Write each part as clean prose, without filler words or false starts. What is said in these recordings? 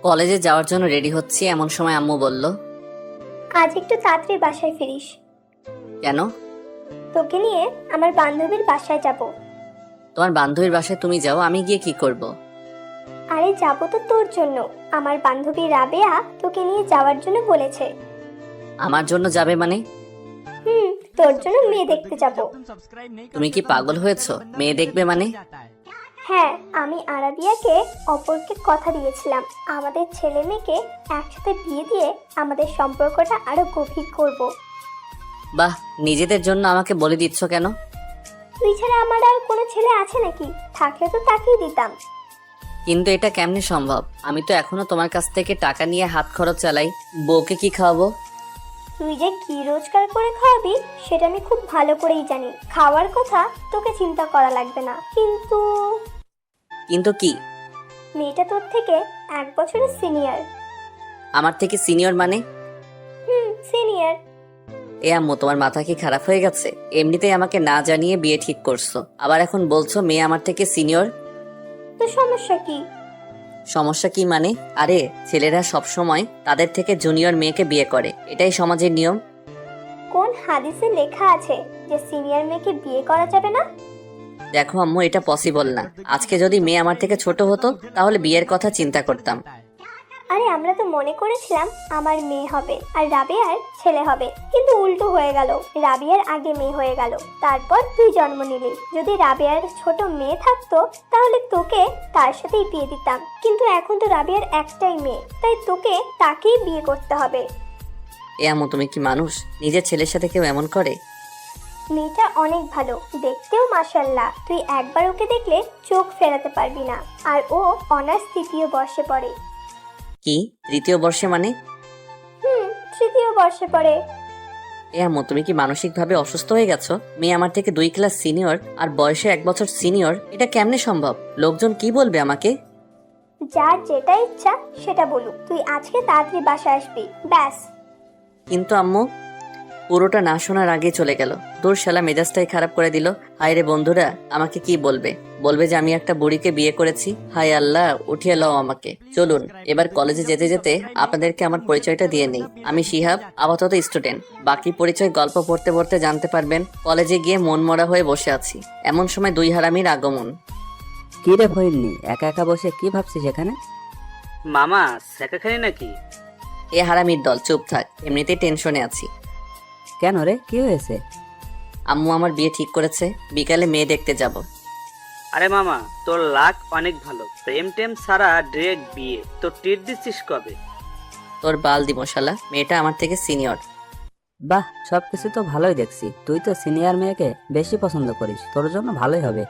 কলেজে যাওয়ার জন্য রেডি হচ্ছি, এমন সময় আম্মু বলল, আজ একটু তাড়াতাড়ি বাসায় ফিরিস। কেন? তোকে নিয়ে আমার বান্ধবীর বাসায় যাব। তোমার বান্ধবীর বাসায় তুমি যাও, আমি গিয়ে কি করব? আরে যাবো তো তোর জন্য। আমার বান্ধবী রাবেয়া তোকে নিয়ে যাওয়ার জন্য বলেছে। আমার জন্য যাবে মানে? তোর জন্য মেয়ে দেখতে যাব। তুমি কি পাগল হয়েছো? মেয়ে দেখবে মানে? হ্যাঁ, আমি আরাবিয়াকে অপরকে কথা দিয়েছিলাম আমাদের ছেলে মেয়েকে একসাথে বিয়ে দিয়ে আমাদের সম্পর্কটা আরো গভীর করব। বাহ, নিজেদের জন্য আমাকে বলে দিচ্ছ কেন? তুই ছাড়া আমার আর কোনো ছেলে আছে নাকি? থাকলে তো তাকেই দিতাম। কিন্তু এটা কেমনে সম্ভব? আমি তো এখনো তোমার কাছ থেকে টাকা নিয়ে হাত খরচ চালাই। বউকে কি খাওয়াবো? তুই যে কি রোজগার করে খাওয়াবি সেটা আমি খুব ভালো করেই জানি। খাওয়ার কথা তোকে চিন্তা করা লাগবে না। কিন্তু কিন্তু কি? মেয়েটা তোর থেকে 1 বছরের সিনিয়র। আমার থেকে সিনিয়র মানে? সিনিয়র। এ আম্মু, তোমার মাথা কি খারাপ হয়ে গেছে? এমনিতেই আমাকে না জানিয়ে বিয়ে ঠিক করছো, আবার এখন বলছো মেয়ে আমার থেকে সিনিয়র। তো সমস্যা কি? সমস্যা কি মানে? আরে, ছেলেরা সব সময় তাদের থেকে জুনিয়র মেয়েকে বিয়ে করে, এটাই সমাজের নিয়ম। কোন হাদিসে লেখা আছে যে সিনিয়র মেয়েকে বিয়ে করা যাবে না? দেখো আম্মু, এটা পসিবল না। আজকে যদি মেয়ে আমার থেকে ছোট হতো তাহলে বিয়ের কথা চিন্তা করতাম। আরে আমরা তো মনে করেছিলাম আমার মেয়ে হবে আর রাবিয়ার ছেলে হবে, কিন্তু উল্টো হয়ে গেল। রাবিয়ার আগে মেয়ে হয়ে গেল, তারপর তুই জন্ম নিলি। যদি রাবিয়ার ছোট মেয়ে থাকতো তাহলে তোকে তার সাথেই বিয়ে দিতাম, কিন্তু এখন তো রাবিয়ার একটাই মেয়ে, তাই তোকে তাকেই বিয়ে করতে হবে। এ আম্মু, তুমি কি মানুষ? নিজের ছেলের সাথে কেউ এমন করে? মেয়েটা অনেক ভালো, দেখতেও মাশাআল্লাহ। তুই একবার ওকে দেখলে চোখ ফেরাতে পারবি না। আর ও অনার্স 3য় বর্ষে পড়ে। কি 3য় বর্ষে মানে? 3য় বর্ষে পড়ে। এ আম্মু, তুমি কি মানসিকভাবে অসুস্থ হয়ে গেছো? মেয়ে আমার থেকে 2 ক্লাস সিনিয়র আর বয়সে 1 বছর সিনিয়র, এটা কেমনে সম্ভব? লোকজন কি বলবে আমাকে? যার যেটা ইচ্ছা সেটা বলুক। তুই আজকে তাড়াতাড়ি বাসায় আসবি, ব্যাস। কিন্তু আম্মু, পুরোটা না শোনার আগে চলে গেল। তোর শালা মেজাজটাই খারাপ করে দিল। হায় রে বন্ধুরা, আমাকে কি বলবে? বলবে যে আমি একটা বুড়িকে বিয়ে করেছি। হায় আল্লাহ, উঠিয়ে লও আমাকে। চলুন এবার কলেজে যেতে যেতে আপনাদেরকে আমার পরিচয়টা দিয়ে নেই। আমি শিহাব, আপাতত স্টুডেন্ট। বাকি পরিচয় গল্প পড়তে পড়তে জানতে পারবেন। কলেজে গিয়ে মনমরা হয়ে বসে আছি, এমন সময় 2 হারামির আগমন। কি রে ভইননি, একা একা বসে কি ভাবছিস এখানে? মামা সেকা খালি নাকি? এ হারামির দল, চুপ থাক, এমনিতেই টেনশনে আছি। কেন রে, কি হয়েছে? আম্মু আমার বিয়ে ঠিক করেছে, বিকালে মেয়ে দেখতে যাব। আরে মামা, তোর লাক অনেক ভালো। প্রেম টেম সারা ডিরেক্ট বিয়ে। তো ট্রিট দিচ্ছিস কবে? তোর বাল দিব শালা, মেয়েটা আমার থেকে সিনিয়র। বাহ, সবকিছু তো ভালোই দেখছি। তুই তো সিনিয়র মেয়েকে বেশি পছন্দ করিস, তোর জন্য ভালোই হবে।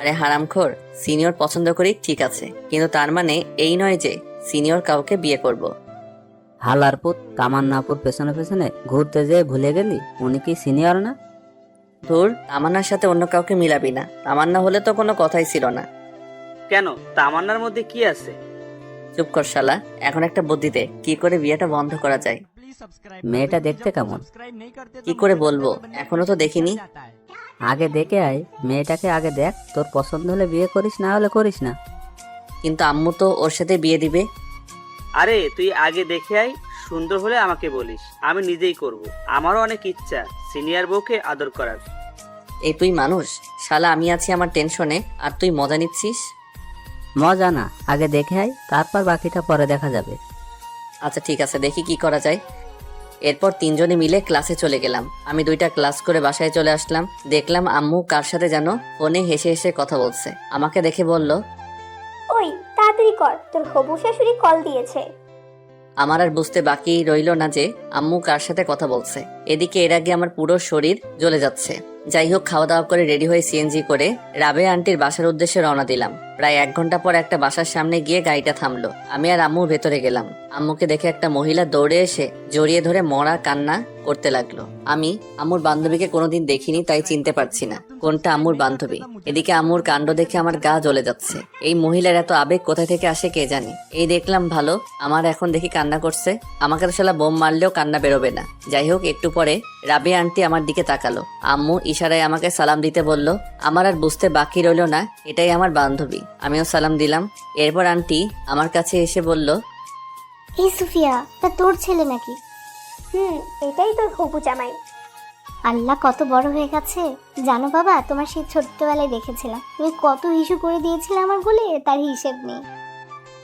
আরে হারামখোর, সিনিয়র পছন্দ করি ঠিক আছে, কিন্তু তার মানে এই নয় যে সিনিয়র কাউকে বিয়ে করব। হালার পুত, তামান্নাপুর পেছনে পেছনে ঘুরতে যেয়ে ভুলে গেলি উনি কি সিনিয়র না? ধুর, তামান্নার সাথে অন্য কাউকে মিলাবি না। তামান্না হলে তো কোনো কথাই ছিল না। কেন, তামান্নার মধ্যে কি আছে? চুপ কর শালা, এখন একটা বুদ্ধি দে, কি করে বিয়েটা বন্ধ করা যায়। মেয়েটা দেখতে কেমন? কি করে বলবো, এখনো তো দেখিনি। আগে দেখে আয়, মেয়েটাকে আগে দেখ, তোর পছন্দ হলে বিয়ে করিস, না হলে করিস না। কিন্তু আম্মু তো ওর সাথে বিয়ে দিবে। আরে তুই আগে দেখে আয়, সুন্দর হলে আমাকে বলিস, আমি নিজেই করব। আমারও অনেক ইচ্ছা সিনিয়র বউকে আদর করার। এই তুই মানুষ? শালা আমি আছি আমার টেনশনে, আর তুই মজা নিচ্ছিস। মজা না, আগে দেখে আয়, তারপর বাকিটা পরে দেখা যাবে। আচ্ছা ঠিক আছে, দেখি কি করা যায়। এরপর 3 জনে মিলে ক্লাসে চলে গেলাম। আমি 2টা ক্লাস করে বাসায় চলে আসলাম। দেখলাম আম্মু কার সাথে যেন ফোনে হেসে হেসে কথা বলছে। আমাকে দেখে বলল, ওই তাড়াতাড়ি কর, তোর হবু শাশুড়ি কল দিয়েছে। আমার আর বুঝতে বাকি রইল না যে আম্মু কার সাথে কথা বলছে। এদিকে এর আগে আমার পুরো শরীর জ্বলে যাচ্ছে। যাই হোক, খাওয়া দাওয়া করে রেডি হয়ে সিএনজি করে রাবেয়া আন্টির বাসার উদ্দেশ্যে রওনা দিলাম। প্রায় 1 ঘন্টা পর একটা বাসার সামনে গিয়ে গাড়িটা থামলো। আমি আর আম্মু ভেতরে গেলাম। আম্মুকে দেখে একটা মহিলা দৌড়ে এসে জড়িয়ে ধরে মরা কান্না করতে লাগলো। আমি আম্মুর বান্ধবীকে কোনোদিন দেখিনি, তাই চিনতে পারছি না কোনটা আম্মুর বান্ধবী। এদিকে আম্মুর কাণ্ড দেখে আমার গা জ্বলে যাচ্ছে। এই মহিলার এত আবেগ কোথা থেকে আসে কে জানে। এই দেখলাম ভালো, আমার এখন দেখি কান্না করছে। আমাকে তো শালা বোম মারলেও কান্না বেরোবে না। যাই হোক, একটু পরে রাবিয়া আন্টি আমার দিকে তাকালো। আম্মু ইশারায় আমাকে সালাম দিতে বলল। আমার আর বুঝতে বাকি রইল না এটাই আমার বান্ধবী। আমিও সালাম দিলাম। এরপর আন্টি আমার কাছে এসে বলল, এই সুফিয়া, তা তোর ছেলে নাকি? এটাই তোর হবু জামাই। আল্লাহ, কত বড় হয়ে গেছে। জানো বাবা, তোমার সেই ছোট্টবেলায় দেখেছিলাম তুমি কত ইস্যু করে দিয়েছিলে আমার বলে, তার হিসেব নেই।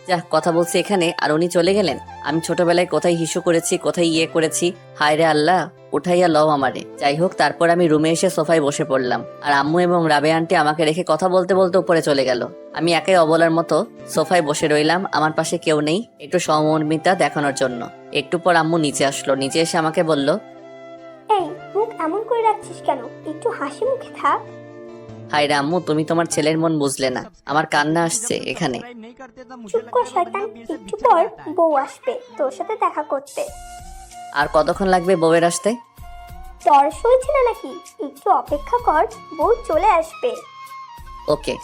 যা কথা বলছি এখানে, আর উনি চলে গেলেন। আমি ছোটবেলায় কোথায় হিসু করেছি, কোথায় ইয়ে করেছি। হায় রে আল্লাহ, উঠাইয়া লও আমারে। যাই হোক, তারপর আমি রুমে এসে সোফায় বসে পড়লাম। আর আম্মু এবং রাবেয়া আন্টি আমাকে রেখে কথা বলতে বলতে উপরে চলে গেল। আমি একাই অবলার মতো সোফায় বসে রইলাম। আমার পাশে কেউ নেই, একটু সহমর্মিতা দেখানোর জন্য। একটু পর আম্মু নিচে আসলো। নিচে এসে আমাকে বলল, এই মুখ এমন করে রাখছিস কেন? একটু হাসি মুখে থাক। হায় রে আম্মু, তুমি তোমার ছেলের মন বুঝলে না। আমার কান্না আসছে এখানে। চুপ কর শয়তান, একটু পর বউ আসবে তোর সাথে দেখা করতে। আর কতক্ষণ লাগবে বউয়ের আসতে? তর সইছে না নাকি? একটু অপেক্ষা কর, বউ চলে আসবে। ওকে।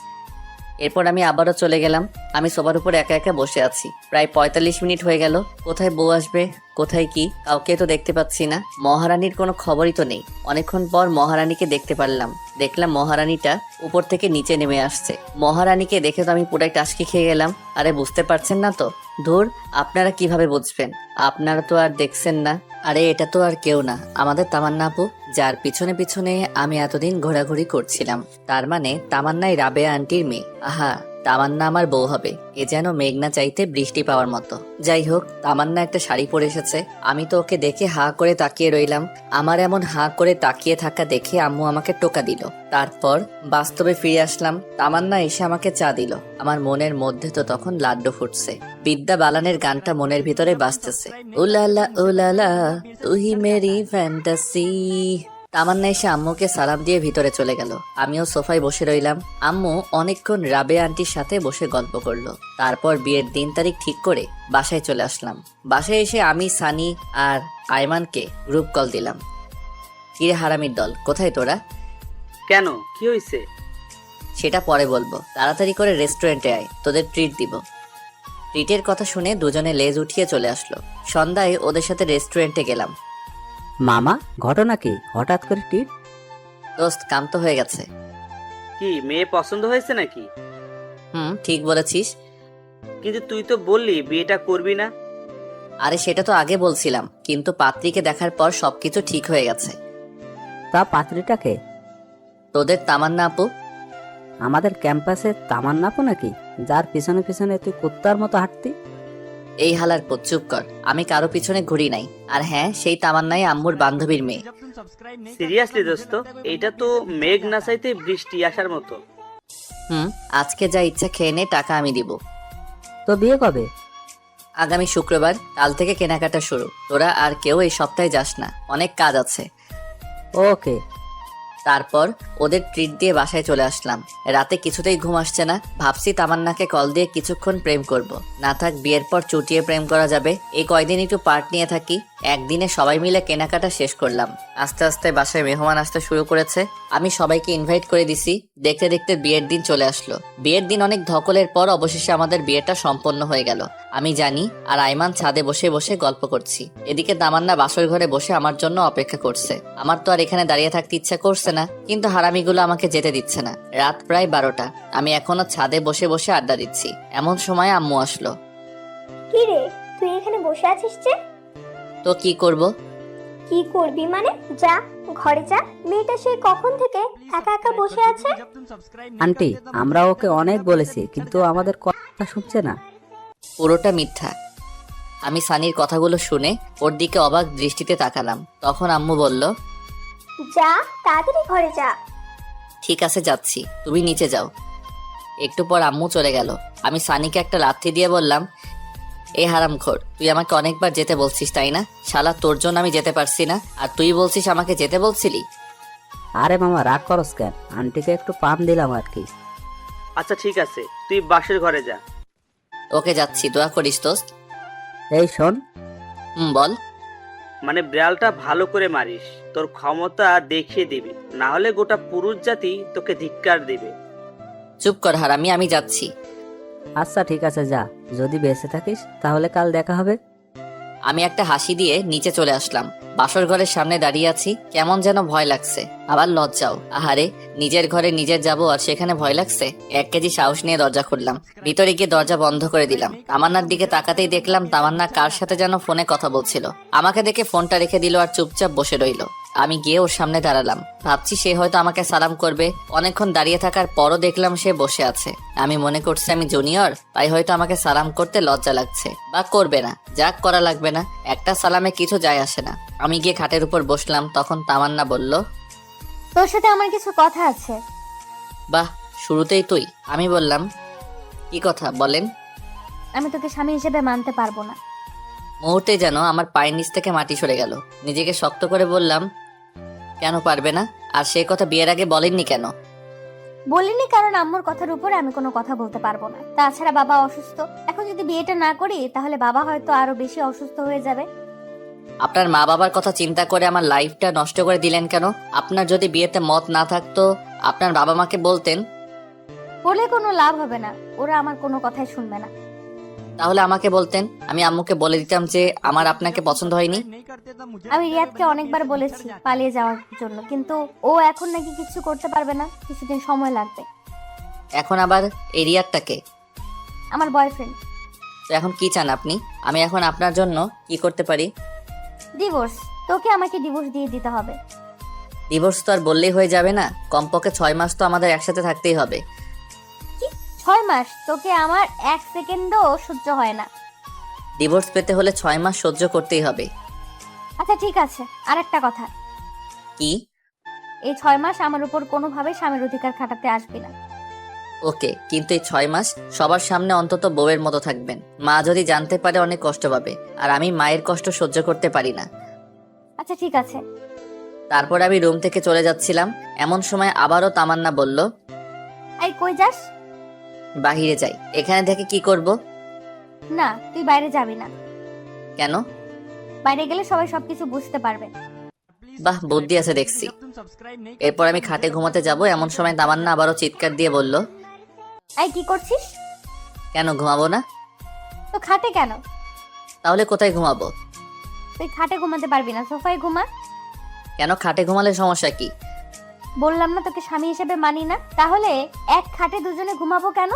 এরপর আমি আবারও চলে গেলাম। আমি সোফার উপর একা একা বসে আছি। প্রায় 45 মিনিট হয়ে গেল। কোথায় বউ আসবে, কোথায় কি, কাউকে তো দেখতে পাচ্ছি না। মহারানীর কোনো খবরই তো নেই। অনেকক্ষণ পর মহারানীকে দেখতে পারলাম। দেখলাম মহারানীটা উপর থেকে নিচে নেমে আসছে। মহারানীকে দেখে তো আমি পুরাই টাসকি খেয়ে গেলাম। আরে বুঝতে পারছেন না তো? ধুর, আপনারা কিভাবে বুঝবেন? আপনারা তো আর দেখছেন না। আরে এটা তো আর কেউ না, আমাদের তামান্না আপু, যার পিছনে পিছনে আমি এতদিন ঘোরাঘুরি করছিলাম। তার মানে তামান্নাই রাবেয়া আন্টির মেয়ে। আহা, তামান্না আমার বউ হবে, এ যেন মেঘনা চাইতে বৃষ্টি পাওয়ার মতো। যাই হোক, তামান্না একটা শাড়ি পরে এসেছে। আমি তো ওকে দেখে হা করে তাকিয়ে রইলাম। আমার এমন হা করে তাকিয়ে থাকা দেখে আম্মু আমাকে টোকা দিল। তারপর বাস্তবে ফিরে আসলাম। তামান্না এসে আমাকে চা দিল। আমার মনের মধ্যে তো তখন লাড্ডু ফুটছে। বিদ্যা বালানের গানটা মনের ভিতরে বাজতেছে। উলালা উলালা তুহি মেরি ফ্যান্টাসি। তামান্না এসে আম্মুকে সালাম দিয়ে ভিতরে চলে গেল। আমিও সোফায় বসে রইলাম। আম্মু অনেকক্ষণ রাবেয়া আন্টির সাথে বসে গল্প করলো। তারপর বিয়ের দিন তারিখ ঠিক করে বাসায় চলে আসলাম। বাসায় এসে আমি, সানি আর আয়মানকে গ্রুপ কল দিলাম। কিরে হারামির দল, কোথায় তোরা? কেন, কি হয়েছে? সেটা পরে বলবো, তাড়াতাড়ি করে রেস্টুরেন্টে আয়, তোদের ট্রিট দিব। ট্রিটের কথা শুনে দুজনে লেজ উঠিয়ে চলে আসলো। সন্ধ্যায় ওদের সাথে রেস্টুরেন্টে গেলাম। মামা, ঘটনা কি? হঠাৎ করে টিট? দোস্ত, কাম তো হয়ে গেছে। কি মেয়ে পছন্দ হয়েছে নাকি? ঠিক বলেছিস। কিন্তু তুই তো বললি বিয়েটা করবি না। আরে সেটা তো আগে বলছিলাম, কিন্তু পাত্রীকে দেখার পর সবকিছু ঠিক হয়ে গেছে। তা পাত্রীটাকে? তোদের তামান্না আপু। আমাদের ক্যাম্পাসে তামান্নাপো নাকি, যার পিছনে পিছনে তুই কুত্তার মতো হাঁটতি? এই হালার পর চুপ কর, আমি কারো পিছনে ঘুরি নাই। আর হ্যাঁ, সেই তামান্নাই আম্মুর বান্ধবীর মেয়ে। সিরিয়াসলি দোস্ত, এটা তো মেঘ না চাইতে বৃষ্টি আসার মতো। আজকে যা ইচ্ছা খেয়ে নে, টাকা আমি দিব। তো বিয়ে কবে? আগামী শুক্রবার। কাল থেকে কেনাকাটা শুরু। তোরা আর কেউ এই সপ্তাহে যাস না, অনেক কাজ আছে। ওকে। তারপর ওদের ট্রিট দিয়ে বাসায় চলে আসলাম। রাতে কিছুতেই ঘুম আসছে না। ভাবছি তামান্নাকে কল দিয়ে কিছুক্ষণ প্রেম করব। না থাক, বিয়ের পর চুটিয়ে প্রেম করা যাবে। এই কয়দিন একটু পার্ট নিয়ে থাকি। একদিনে সবাই মিলে কেনাকাটা শেষ করলাম। আস্তে আস্তে বাসায় মেহমান আসতে শুরু করেছে। আমি সবাইকে ইনভাইট করে দিছি। দেখতে দেখতে বিয়ের দিন চলে আসলো। বিয়ের দিন অনেক ধকলের পর অবশেষে আমাদের বিয়েটা সম্পন্ন হয়ে গেল। আমি জানি আর আইমান ছাদে বসে বসে গল্প করছি। এদিকে তামান্না বাসর ঘরে বসে আমার জন্য অপেক্ষা করছে। আমার তো আর এখানে দাঁড়িয়ে থাকতে ইচ্ছা করছে না, কিন্তু হারামিগুলো আমাকে যেতে দিচ্ছে না। রাত প্রায় 12টা। আমি এখনো ছাদে বসে বসে আড্ডা দিচ্ছি। এমন সময় আম্মু আসলো। কি রে, তুই এখানে বসে আছিস যে? তো কি করব? কি করবি মানে? যা ঘরে যা। মেয়েটা সে কখন থেকে একা একা বসে আছে। আন্টি, আমরা ওকে অনেক বলেছি, কিন্তু আমাদের কথা শুনছে না। পুরোটা মিথ্যা। আমি সানির কথাগুলো শুনে ওর দিকে অবাক দৃষ্টিতে তাকালাম। তখন আম্মু বলল, যা তাড়াতাড়ি ঘরে যা। ঠিক আছে যাচ্ছি, তুমি নিচে যাও। একটু পর আম্মু চলে গেল। আমি সানিকে একটা লাথি দিয়ে বললাম, এ হারামখোর, তুই আমাকে অনেকবার যেতে বলছিস তাই না? শালা, তোর জন্য আমি যেতে পারছি না, আর তুই বলছিস আমাকে যেতে বলছিলি? আরে মামা, রাগ করস কেন? আন্টিকে একটু পাম দিলাম আর কি। আচ্ছা ঠিক আছে, তুই বাসের ঘরে যা। ওকে যাচ্ছি, দোয়া করিস দোস্ত। এই শোন, বল। মানে বিড়ালটা ভালো করে মারিস, তোর ক্ষমতা দেখিয়ে দিবি, না হলে গোটা পুরুষ জাতি তোকে ধিক্কার দিবে। চুপ কর হারামি, আমি যাচ্ছি। আচ্ছা ঠিক আছে, যা। যদি বেঁচে থাকিস তাহলে কাল দেখা হবে। আমি একটা হাসি দিয়ে নিচে চলে আসলাম। বাসর ঘরের সামনে দাঁড়িয়ে আছি, কেমন যেন ভয় লাগছে, আবার লজ্জাও। আহারে, নিজের ঘরে নিজের যাব আর সেখানে ভয় লাগছে। 1 কেজি সাহস নিয়ে দরজা খুললাম, ভিতরে গিয়ে দরজা বন্ধ করে দিলাম। তামান্নার দিকে তাকাতেই দেখলাম তামান্না কার সাথে যেন ফোনে কথা বলছিল। আমাকে দেখে ফোনটা রেখে দিল আর চুপচাপ বসে রইল। আমি গিয়ে ওর সামনে দাঁড়ালাম, ভাবছি সে হয়তো আমাকে সালাম করবে। অনেকক্ষণ দাঁড়িয়ে থাকার পরও দেখলাম সে বসে আছে। আমি মনে করছি আমি জুনিয়র, তাই হয়তো আমাকে সালাম করতে লজ্জা লাগছে, বা করবে না। যাক, করা লাগবে না, একটা সালামে কিছু যায় আসে না। আমি গিয়ে খাটের উপর বসলাম, তখন তামান্না বলল, তোর সাথে আমার কিছু কথা আছে। বাহ, শুরুতেই তুই? আমি বললাম, কি কথা বলেন। আমি তোকে স্বামী হিসেবে মানতে পারবো না। মুহূর্তে যেন আমার পায়ের নিচ থেকে মাটি সরে গেল। নিজেকে শক্ত করে বললাম, কেন পারবে না? আর সেই কথা বিয়ের আগে বলেননি কেন? বলিনি কারণ আম্মুর কথার উপরে আমি কোনো কথা বলতে পারবো না। তাছাড়া বাবা অসুস্থ, এখন যদি বিয়েটা না করি তাহলে বাবা হয়তো আরো বেশি অসুস্থ হয়ে যাবে। আপনার মা বাবার কথা চিন্তা করে আমার লাইফটা নষ্ট করে দিলেন কেন? আপনার যদি বিয়েতে মত না থাকতো আপনার বাবা মাকে বলতেন। বলে কোনো লাভ হবে না, ওরা আমার কোনো কথাই শুনবে না। তাহলে আমাকে বলতেন, আমি আম্মুকে বলে দিতাম যে আমার আপনাকে পছন্দ হয়নি। আমি রিয়াদকে অনেকবার বলেছি পালিয়ে যাওয়ার জন্য, কিন্তু ও এখন নাকি কিছু করতে পারবে না, কিছুদিন সময় লাগবে। এখন আবার এই রিয়াদটাকে? আমার বয়ফ্রেন্ড। তো এখন কি চান আপনি? আমি এখন আপনার জন্য কি করতে পারি? ডিভোর্স। তোকে আমাকে ডিভোর্স দিয়ে দিতে হবে। ডিভোর্স তো আর বললেই হয়ে যাবে না, কমপক্ষে 6 মাস তো আমাদের একসাথে থাকতেই হবে। 6 মাস? তোকে আমার 1 সেকেন্ডও সহ্য হয় না। ডিভোর্স পেতে হলে 6 মাস সহ্য করতেই হবে। আচ্ছা ঠিক আছে, আর একটা কথা, কি? এই 6 মাস আমার উপর কোনোভাবে স্বামীর অধিকার খাটাতে আসবি না। ওকে, কিন্তু এই 6 মাস সবার সামনে অন্তত বউয়ের মতো থাকবেন। মা যদি জানতে পারে অনেক কষ্ট পাবে, আর আমি মায়ের কষ্ট সহ্য করতে পারি না। আচ্ছা ঠিক আছে। তারপর আমি রুম থেকে চলে যাচ্ছিলাম, এমন সময় আবারও তামান্না বলল, এই কই যাস? বাহিরে যাই। এখানে থেকে কি করব? না, তুই বাইরে যাবি না। কেন? বাইরে গেলে সবাই সবকিছু বুঝতে পারবে। বাহ, বুদ্ধি আছে দেখছি। এরপর আমি খাটে ঘুমাতে যাব, এমন সময় তামান্না আবারও চিৎকার দিয়ে বলল, এই কি করছিস? কেন ঘুমাবো না? তো খাটে কেন? তাহলে কোথায় ঘুমাবো? তুই খাটে ঘুমাতে পারবি না, সোফায় ঘুমা। কেন, খাটে ঘুমালে সমস্যা কি? বললাম না তোকে স্বামী হিসেবে মানি না, তাহলে এক খাটে দুজনে ঘুমাবো কেন?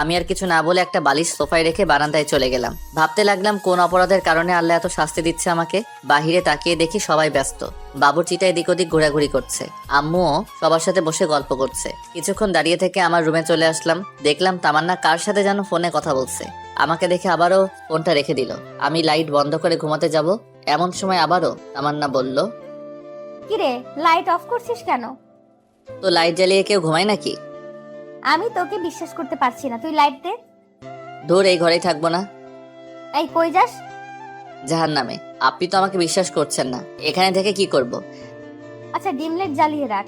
আমি আর কিছু না বলে একটা বালিশ সোফায় রেখে বারান্দায় চলে গেলাম। ভাবতে লাগলাম কোন অপরাধের কারণে আল্লাহ এত শাস্তি দিচ্ছে আমাকে। বাহিরে তাকিয়ে দেখি সবাই ব্যস্ত, বাবুর্চিটা এদিক ওদিক ঘোরাঘুরি করছে, আম্মুও সবার সাথে বসে গল্প করছে। কিছুক্ষণ দাঁড়িয়ে থেকে আমার রুমে চলে আসলাম, দেখলাম তামান্না কার সাথে যেন ফোনে কথা বলছে। আমাকে দেখে আবারও ফোনটা রেখে দিল। আমি লাইট বন্ধ করে ঘুমাতে যাব, এমন সময় আবারও তামান্না বলল, কিরে, লাইট অফ করছিস কেন? তো লাইট জ্বালিয়ে কেউ ঘুমায় নাকি? আমি তোকে বিশ্বাস করতে পারছি না, তুই লাইট দে। ধুর, এই ঘরেই থাকবো না। এই কই যাস? জাহান্নামে। আপনি তো আমাকে বিশ্বাস করছেন না, এখানে থেকে কি করব? আচ্ছা ডিম লাইট জ্বালিয়ে রাখ।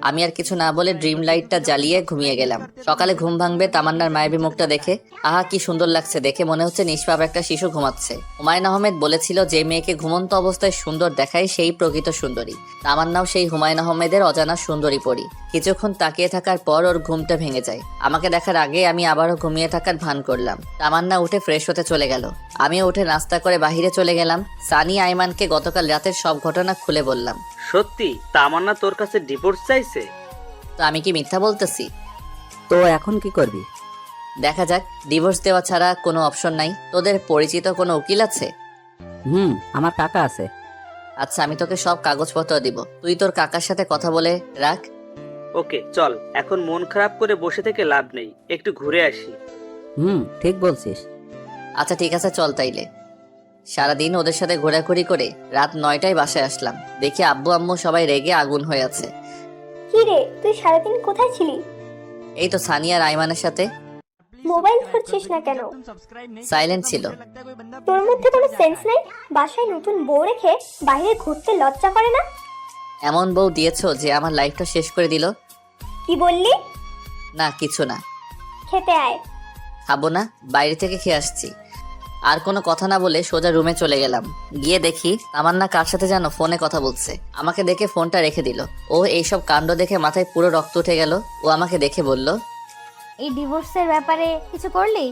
আমি আর কিছু না বলে ড্রিম লাইটটা জ্বালিয়ে ঘুমিয়ে গেলাম। সকালে ঘুম ভাঙবে তামান্নার মায়াবী মুখটা দেখে। আহা, কি সুন্দর লাগছে দেখে, মনে হচ্ছে নিষ্পাপ একটা শিশু ঘুমাচ্ছে। হুমায়ুন আহমেদ বলেছিল, যে মেয়েকে ঘুমন্ত অবস্থায় সুন্দর দেখায় সেই প্রকৃত সুন্দরী। তামান্নাও সেই হুমায়ুন আহমেদের অজানা সুন্দরী পরী। কিছুক্ষণ তাকিয়ে থাকার পর ওর ঘুমটা ভেঙে যায়। আমাকে দেখার আগে আমি আবারও ঘুমিয়ে থাকার ভান করলাম। তামান্না উঠে ফ্রেশ হতে চলে গেল, আমিও উঠে নাস্তা করে বাহিরে চলে গেলাম। সানি আইমানকে গতকাল রাতের সব ঘটনা খুলে বললাম। সত্যি তামান্না তোর কাছে ডিভোর্স চাইছে? তো আমি কি মিথ্যা বলতেছি? তো এখন কি করবি? দেখা যাক, ডিভোর্স দেওয়া ছাড়া কোনো অপশন নাই। তোদের পরিচিত কোনো উকিল আছে? আমার কাকা আছে। আচ্ছা, আমি তোকে সব কাগজপত্র দিব, তুই তোর কাকার সাথে কথা বলে রাখ। ওকে চল, এখন মন খারাপ করে বসে থেকে লাভ নেই, একটু ঘুরে আসি। ঠিক বলছিস। আচ্ছা ঠিক আছে, চল তাইলে। সারাদিন ওদের সাথে ঘোরাঘুরি করে রাত 9টায় বাসায় আসলাম। দেখি আব্বু আম্মু সবাই রেগে আগুন হয়ে আছে। কি রে, তুই সারাদিন কোথায় ছিলি? এই তো সানিয়া আর আইমানের সাথে। মোবাইল ধরছিস না কেন? সাইলেন্ট ছিল। তোর মধ্যে কোনো সেন্স নেই? বাসায় নতুন বউ রেখে বাইরে ঘুরতে লজ্জা করে না? এমন বউ দিয়েছো যে আমার লাইফটা শেষ করে দিল। কি বললি? না কিছু না। খেতে আয়। খাবো না, বাইরে থেকে খেয়ে আসছি। আর কোনো কথা না বলে সোজা রুমে চলে গেলাম। গিয়ে দেখি তামান্না কার সাথে যেন ফোনে কথা বলছে। আমাকে দেখে ফোনটা রেখে দিল। ও এইসব কাণ্ড দেখে মাথায় পুরো রক্ত উঠে গেল। ও আমাকে দেখে বলল, এই ডিভোর্সের ব্যাপারে কিছু করলি?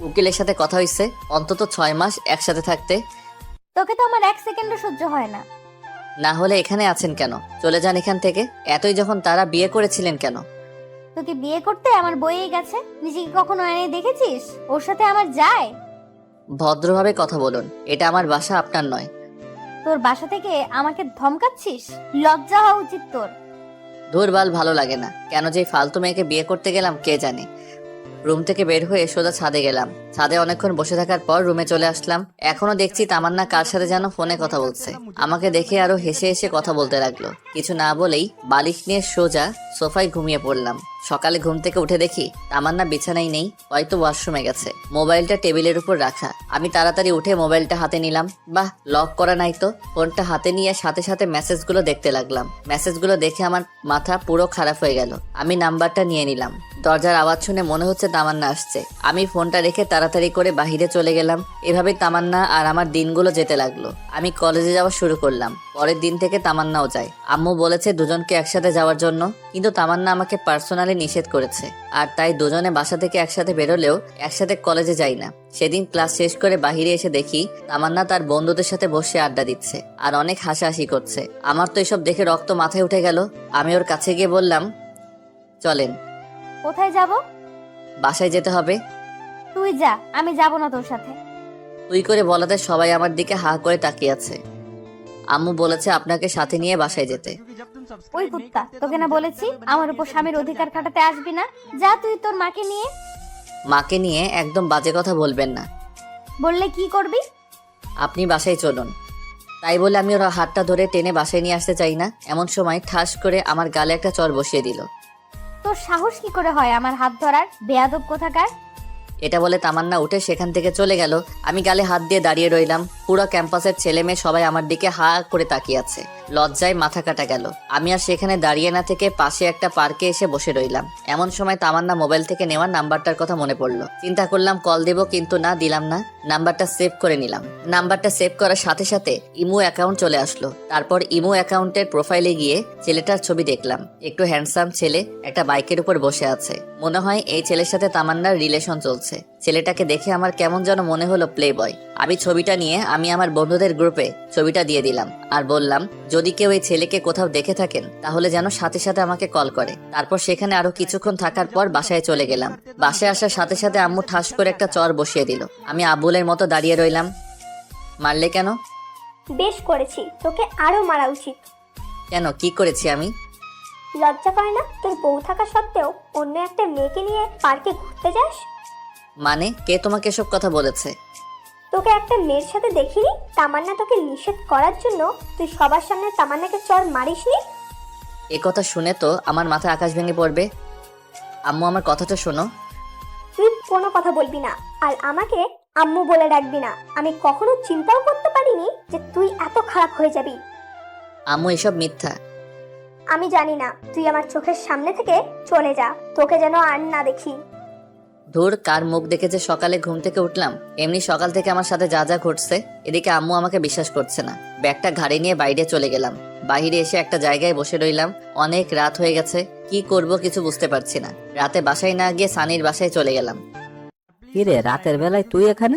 উকিলের সাথে কথা হইছে, অন্তত 6 মাস একসাথে থাকতে। তোকে তো আমার 1 সেকেন্ডও সহ্য হয় না। না হলে এখানে আছেন কেন? চলে যান এখান থেকে। এতই যখন তারা বিয়ে করেছিলেন কেন? তোকে বিয়ে করতে আমার বইয়ে গেছে। নিজেকে কখনো আয়নায় দেখেছিস? ওর সাথে আমার যায়? ভদ্রভাবে কথা বলুন, এটা আমার বাসা, আপনার নয়। তোর বাসা থেকে আমাকে ধমকাচ্ছিস? লজ্জা হওয়া উচিত তোর। ধুরবাল, ভালো লাগে না। কেন যে এই ফালতু মেয়েকে বিয়ে করতে গেলাম কে জানে। রুম থেকে বের হয়ে সোজা ছাদে গেলাম। ছাদে অনেকক্ষণ বসে থাকার পর রুমে চলে আসলাম। এখনো দেখছি তামান্না কার সাথে যেন ফোনে কথা বলছে। আমাকে দেখে আরো হেসে হেসে কথা বলতে লাগলো। কিছু না বলেই বালিশ নিয়ে সোজা সোফায় ঘুমিয়ে পড়লাম। সকালে ঘুম থেকে উঠে দেখি তামান্না বিছানায় নেই, হয়তো ওয়াশরুমে গেছে। মোবাইলটা টেবিলের উপর রাখা। আমি তাড়াতাড়ি উঠে মোবাইলটা হাতে নিলাম। বাহ, লক করা নাই তো। ফোনটা হাতে নিয়ে সাথে সাথে মেসেজগুলো দেখতে লাগলাম। মেসেজগুলো দেখে আমার মাথা পুরো খারাপ হয়ে গেল। আমি নাম্বারটা নিয়ে নিলাম। দরজার আওয়াজ শুনে মনে হচ্ছে তামান্না আসছে। আমি ফোনটা রেখে তাড়াতাড়ি করে বাহিরে চলে গেলাম। এভাবে তামান্না আর আমার দিনগুলো যেতে লাগলো। আমি কলেজে যাওয়া শুরু করলাম। পরের দিন থেকে তামান্নাও যায়। আম্মু বলেছে দুজনকে একসাথে যাওয়ার জন্য, কিন্তু তামান্না আমাকে পার্সোনালি নিষেধ করেছে। আর তাই দুজনে বাসা থেকে একসাথে বেরোলেও একসাথে কলেজে যাই না। সেদিন ক্লাস শেষ করে বাহিরে এসে দেখি তামান্না তার বন্ধুদের সাথে বসে আড্ডা দিচ্ছে আর অনেক হাসাহাসি করছে। আমার তো এসব দেখে রক্ত মাথায় উঠে গেল। আমি ওর কাছে গিয়ে বললাম, চলেন। কোথায় যাব? বাসায় যেতে হবে। তুই যা, আমি যাব না তোর সাথে। তুই করে বলাতে সবাই আমার দিকে হা করে তাকিয়ে আছে। আম্মু বলেছে আপনাকে সাথে নিয়ে বাসায় যেতে। ওই কুত্তা, তোকে না বলেছি আমার উপর স্বামীর অধিকার খাটাতে আসবি না? যা তুই তোর মাকে নিয়ে। মাকে নিয়ে একদম বাজে কথা বলবেন না। বললে কি করবি? আপনি বাসায় চলুন। তাই বলে আমি ওর হাতটা ধরে টেনে বাসায় নিয়ে আসতে চাই না। এমন সময় ঠাস করে আমার গালে একটা চড় বসিয়ে দিল। তোর সাহস কি করে হয় আমার হাত ধরার? বেয়াদব কোথাকার! এটা বলে তামান্না উঠে সেখান থেকে চলে গেল। আমি গালে হাত দিয়ে দাঁড়িয়ে রইলাম। পুরো ক্যাম্পাসের ছেলে মেয়ে সবাই আমার দিকে হা করে তাকিয়ে আছে। লজ্জায় মাথা কাটা গেল। আমি আর সেখানে দাঁড়িয়ে না থেকে পাশে একটা পার্কে এসে বসে রইলাম। এমন সময় তামান্না মোবাইল থেকে নেওয়া নাম্বারটার কথা মনে পড়লো। চিন্তা করলাম কল দেব, কিন্তু না, দিলাম না। নাম্বারটা সেভ করে নিলাম। নাম্বারটা সেভ করার সাথে সাথে ইমো অ্যাকাউন্ট চলে আসলো। তারপর ইমো অ্যাকাউন্টের প্রোফাইলে গিয়ে ছেলেটার ছবি দেখলাম। একটু হ্যান্ডসাম ছেলে, একটা বাইকের উপর বসে আছে। মনে হয় এই ছেলের সাথে তামান্নার রিলেশন চলছে। ছেলেটাকে দেখে আমার কেমন যেন মনে হলো প্লে বয়। আমি ছবিটা নিয়ে আমি আমার বন্ধুদের গ্রুপে ছবিটা দিয়ে দিলাম আর বললাম, যদি কেউ এই ছেলেকে কোথাও দেখে থাকেন তাহলে যেন সাথে সাথে আমাকে কল করে। তারপর সেখানে আরো কিছুক্ষণ থাকার পর বাসায় চলে গেলাম। বাসায় আসার সাথে সাথে আম্মু ঠাস করে একটা চর বসিয়ে দিল। আমি আবুলের মতো দাঁড়িয়ে রইলাম। মারলে কেন? বেশ করেছি, তোকে আরো মারা উচিত। কেন, কি করেছি আমি? লজ্জা করে না তোর বউ থাকা সত্ত্বেও অন্য একটা মেয়েকে নিয়ে পার্কে ঘুরতে যাস? মানে কে তোমাকে এসব কথা বলেছে? তোকে একটা মেয়ের সাথে দেখিনি? তামান্না তোকে নিষেধ করার জন্য তুই সবার সামনে তামান্নাকে চর মারিসনি? এ কথা শুনে তো আমার মাথায় আকাশ ভেঙে পড়বে। আম্মু, আমার কথাটা শোনো। তুই কোনো কথা বলবি না আর আমাকে আম্মু বলে ডাকবি না। আমি কখনো চিন্তাও করতে পারিনি যে তুই এত খারাপ হয়ে যাবি। আম্মু, এসব মিথ্যা। আমি জানি না, তুই আমার চোখের সামনে থেকে চলে যা, তোকে যেন আর না দেখি। ধুর, কার মুখ দেখে যে সকালে ঘুম থেকে উঠলাম। এমনি সকাল থেকে আমার সাথে যা যা ঘটছে, এদিকে আম্মু আমাকে বিশ্বাস করছে না। ব্যাগটা ঘাড়ে নিয়ে বাইরে চলে গেলাম। বাইরে এসে একটা জায়গায় বসে রইলাম। অনেক রাত হয়ে গেছে, কি করব কিছু বুঝতে পারছি না। রাতে বাসায় না গিয়ে সানির বাসায় চলে গেলাম। কিরে, রাতের বেলায় তুই এখানে?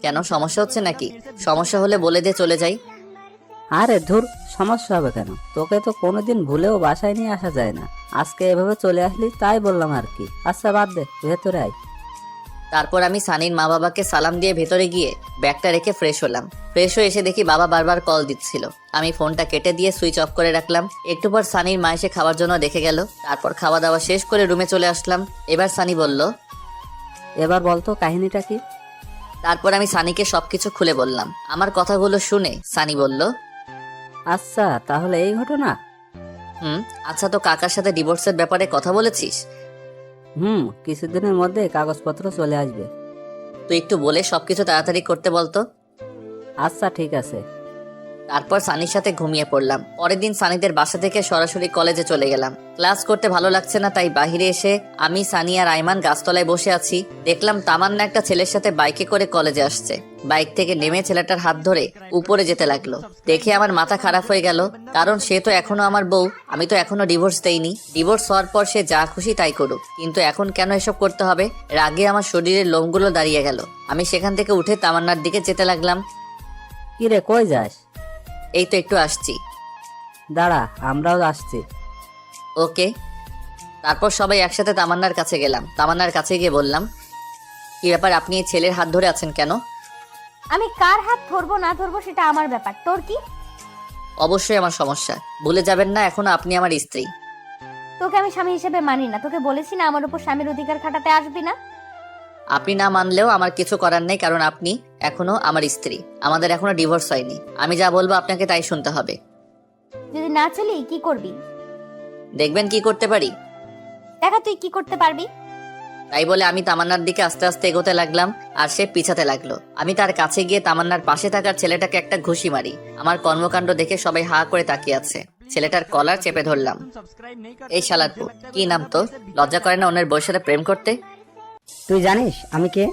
কেন, সমস্যা হচ্ছে নাকি? সমস্যা হলে বলে দিয়ে চলে যাই। আরে ধুর, সমস্যা হবে কেন? তোকে তো কোনোদিন ভুলেও বাসায় নিয়ে আসা যায় না। আজকে এভাবে চলে আসলি তাই বললাম আর কি। আচ্ছা বাদ দে, ভেতরে আয়। তারপর আমি সানির মা বাবাকে সালাম দিয়ে ভেতরে গিয়ে ব্যাগটা রেখে ফ্রেশ হলাম। ফ্রেশ হয়ে এসে দেখি বাবা বারবার কল দিচ্ছিল। আমি ফোনটা কেটে দিয়ে সুইচ অফ করে রাখলাম। একটু পর সানির মা এসে খাওয়ার জন্য দেখে গেল। তারপর খাওয়া দাওয়া শেষ করে রুমে চলে আসলাম। এবার সানি বলল, এবার বলতো কাহিনীটা কি? তারপর আমি সানিকে সবকিছু খুলে বললাম। আমার কথাগুলো শুনে সানি বলল, আচ্ছা তাহলে এই ঘটনা। আচ্ছা, তো কাকার সাথে ডিভোর্সের ব্যাপারে কথা বলেছিস? কিছুদিনের মধ্যে কাগজপত্র চলে আসবে। তুই একটু বলে সবকিছু তাড়াতাড়ি করতে বলতো। আচ্ছা ঠিক আছে। তারপর সানির সাথে ঘুমিয়ে পড়লাম। পরের দিন সানিদের বাসা থেকে সরাসরি কলেজে চলে গেলাম। ক্লাস করতে ভালো লাগছে না, তাই বাহিরে এসে আমি, সানি আর আইমান গাছতলায় বসে আছি। দেখলাম তামান্না একটা ছেলের সাথে বাইকে করে কলেজে আসছে। বাইক থেকে নেমে ছেলেটার হাত ধরে উপরে যেতে লাগলো। দেখে আমার মাথা খারাপ হয়ে গেল, কারণ সে তো এখনো আমার বউ, আমি তো এখনো ডিভোর্স দেইনি। ডিভোর্স হওয়ার পর সে যা খুশি তাই করুক, কিন্তু এখন কেন এসব করতে হবে? রাগে আমার শরীরের লোমগুলো দাঁড়িয়ে গেল। আমি সেখান থেকে উঠে তামান্নার দিকে যেতে লাগলাম। কি রে, কই যাস? এই তো একটু আসছি। দাঁড়া, আমরাও আসছি। ওকে। তারপর সবাই একসাথে তামান্নার কাছে গেলাম। তামান্নার কাছে গিয়ে বললাম, কি ব্যাপার, আপনি এই ছেলের হাত ধরে আছেন কেন? আমি কার হাত ধরবো না ধরবো সেটা আমার ব্যাপার, তোর কি? অবশ্যই আমার সমস্যা, ভুলে যাবেন না এখনো আপনি আমার স্ত্রী। তোকে আমি স্বামী হিসেবে মানি না। তোকে বলেছি না আমার উপর স্বামীর অধিকার খাটাতে আসবি না। আপনি না মানলেও আমার কিছু করার নেই, কারণ আপনি এখনো আমার স্ত্রী। আমাদের এখনো ডিভোর্স হয়নি। আমি যা বলবো আপনাকে তাই শুনতে হবে। যদি না চলি কি করবি? দেখবেন কি করতে পারি। দেখা তুই কি করতে পারবি। তাই বলে আমি তামান্নার দিকে আস্তে আস্তে এগোতে লাগলাম, আর সে পিছাতে লাগলো। আমি তার কাছে গিয়ে তামান্নার পাশে থাকার ছেলেটাকে একটা ঘুষি মারি। আমার কর্মকাণ্ড দেখে সবাই হা করে তাকিয়ে আছে। ছেলেটার কলার চেপে ধরলাম। এই শালারপু, কি নাম তো? লজ্জা করে না অন্যের বউয়ের সাথে প্রেম করতে? তুই জানিস আমি কে?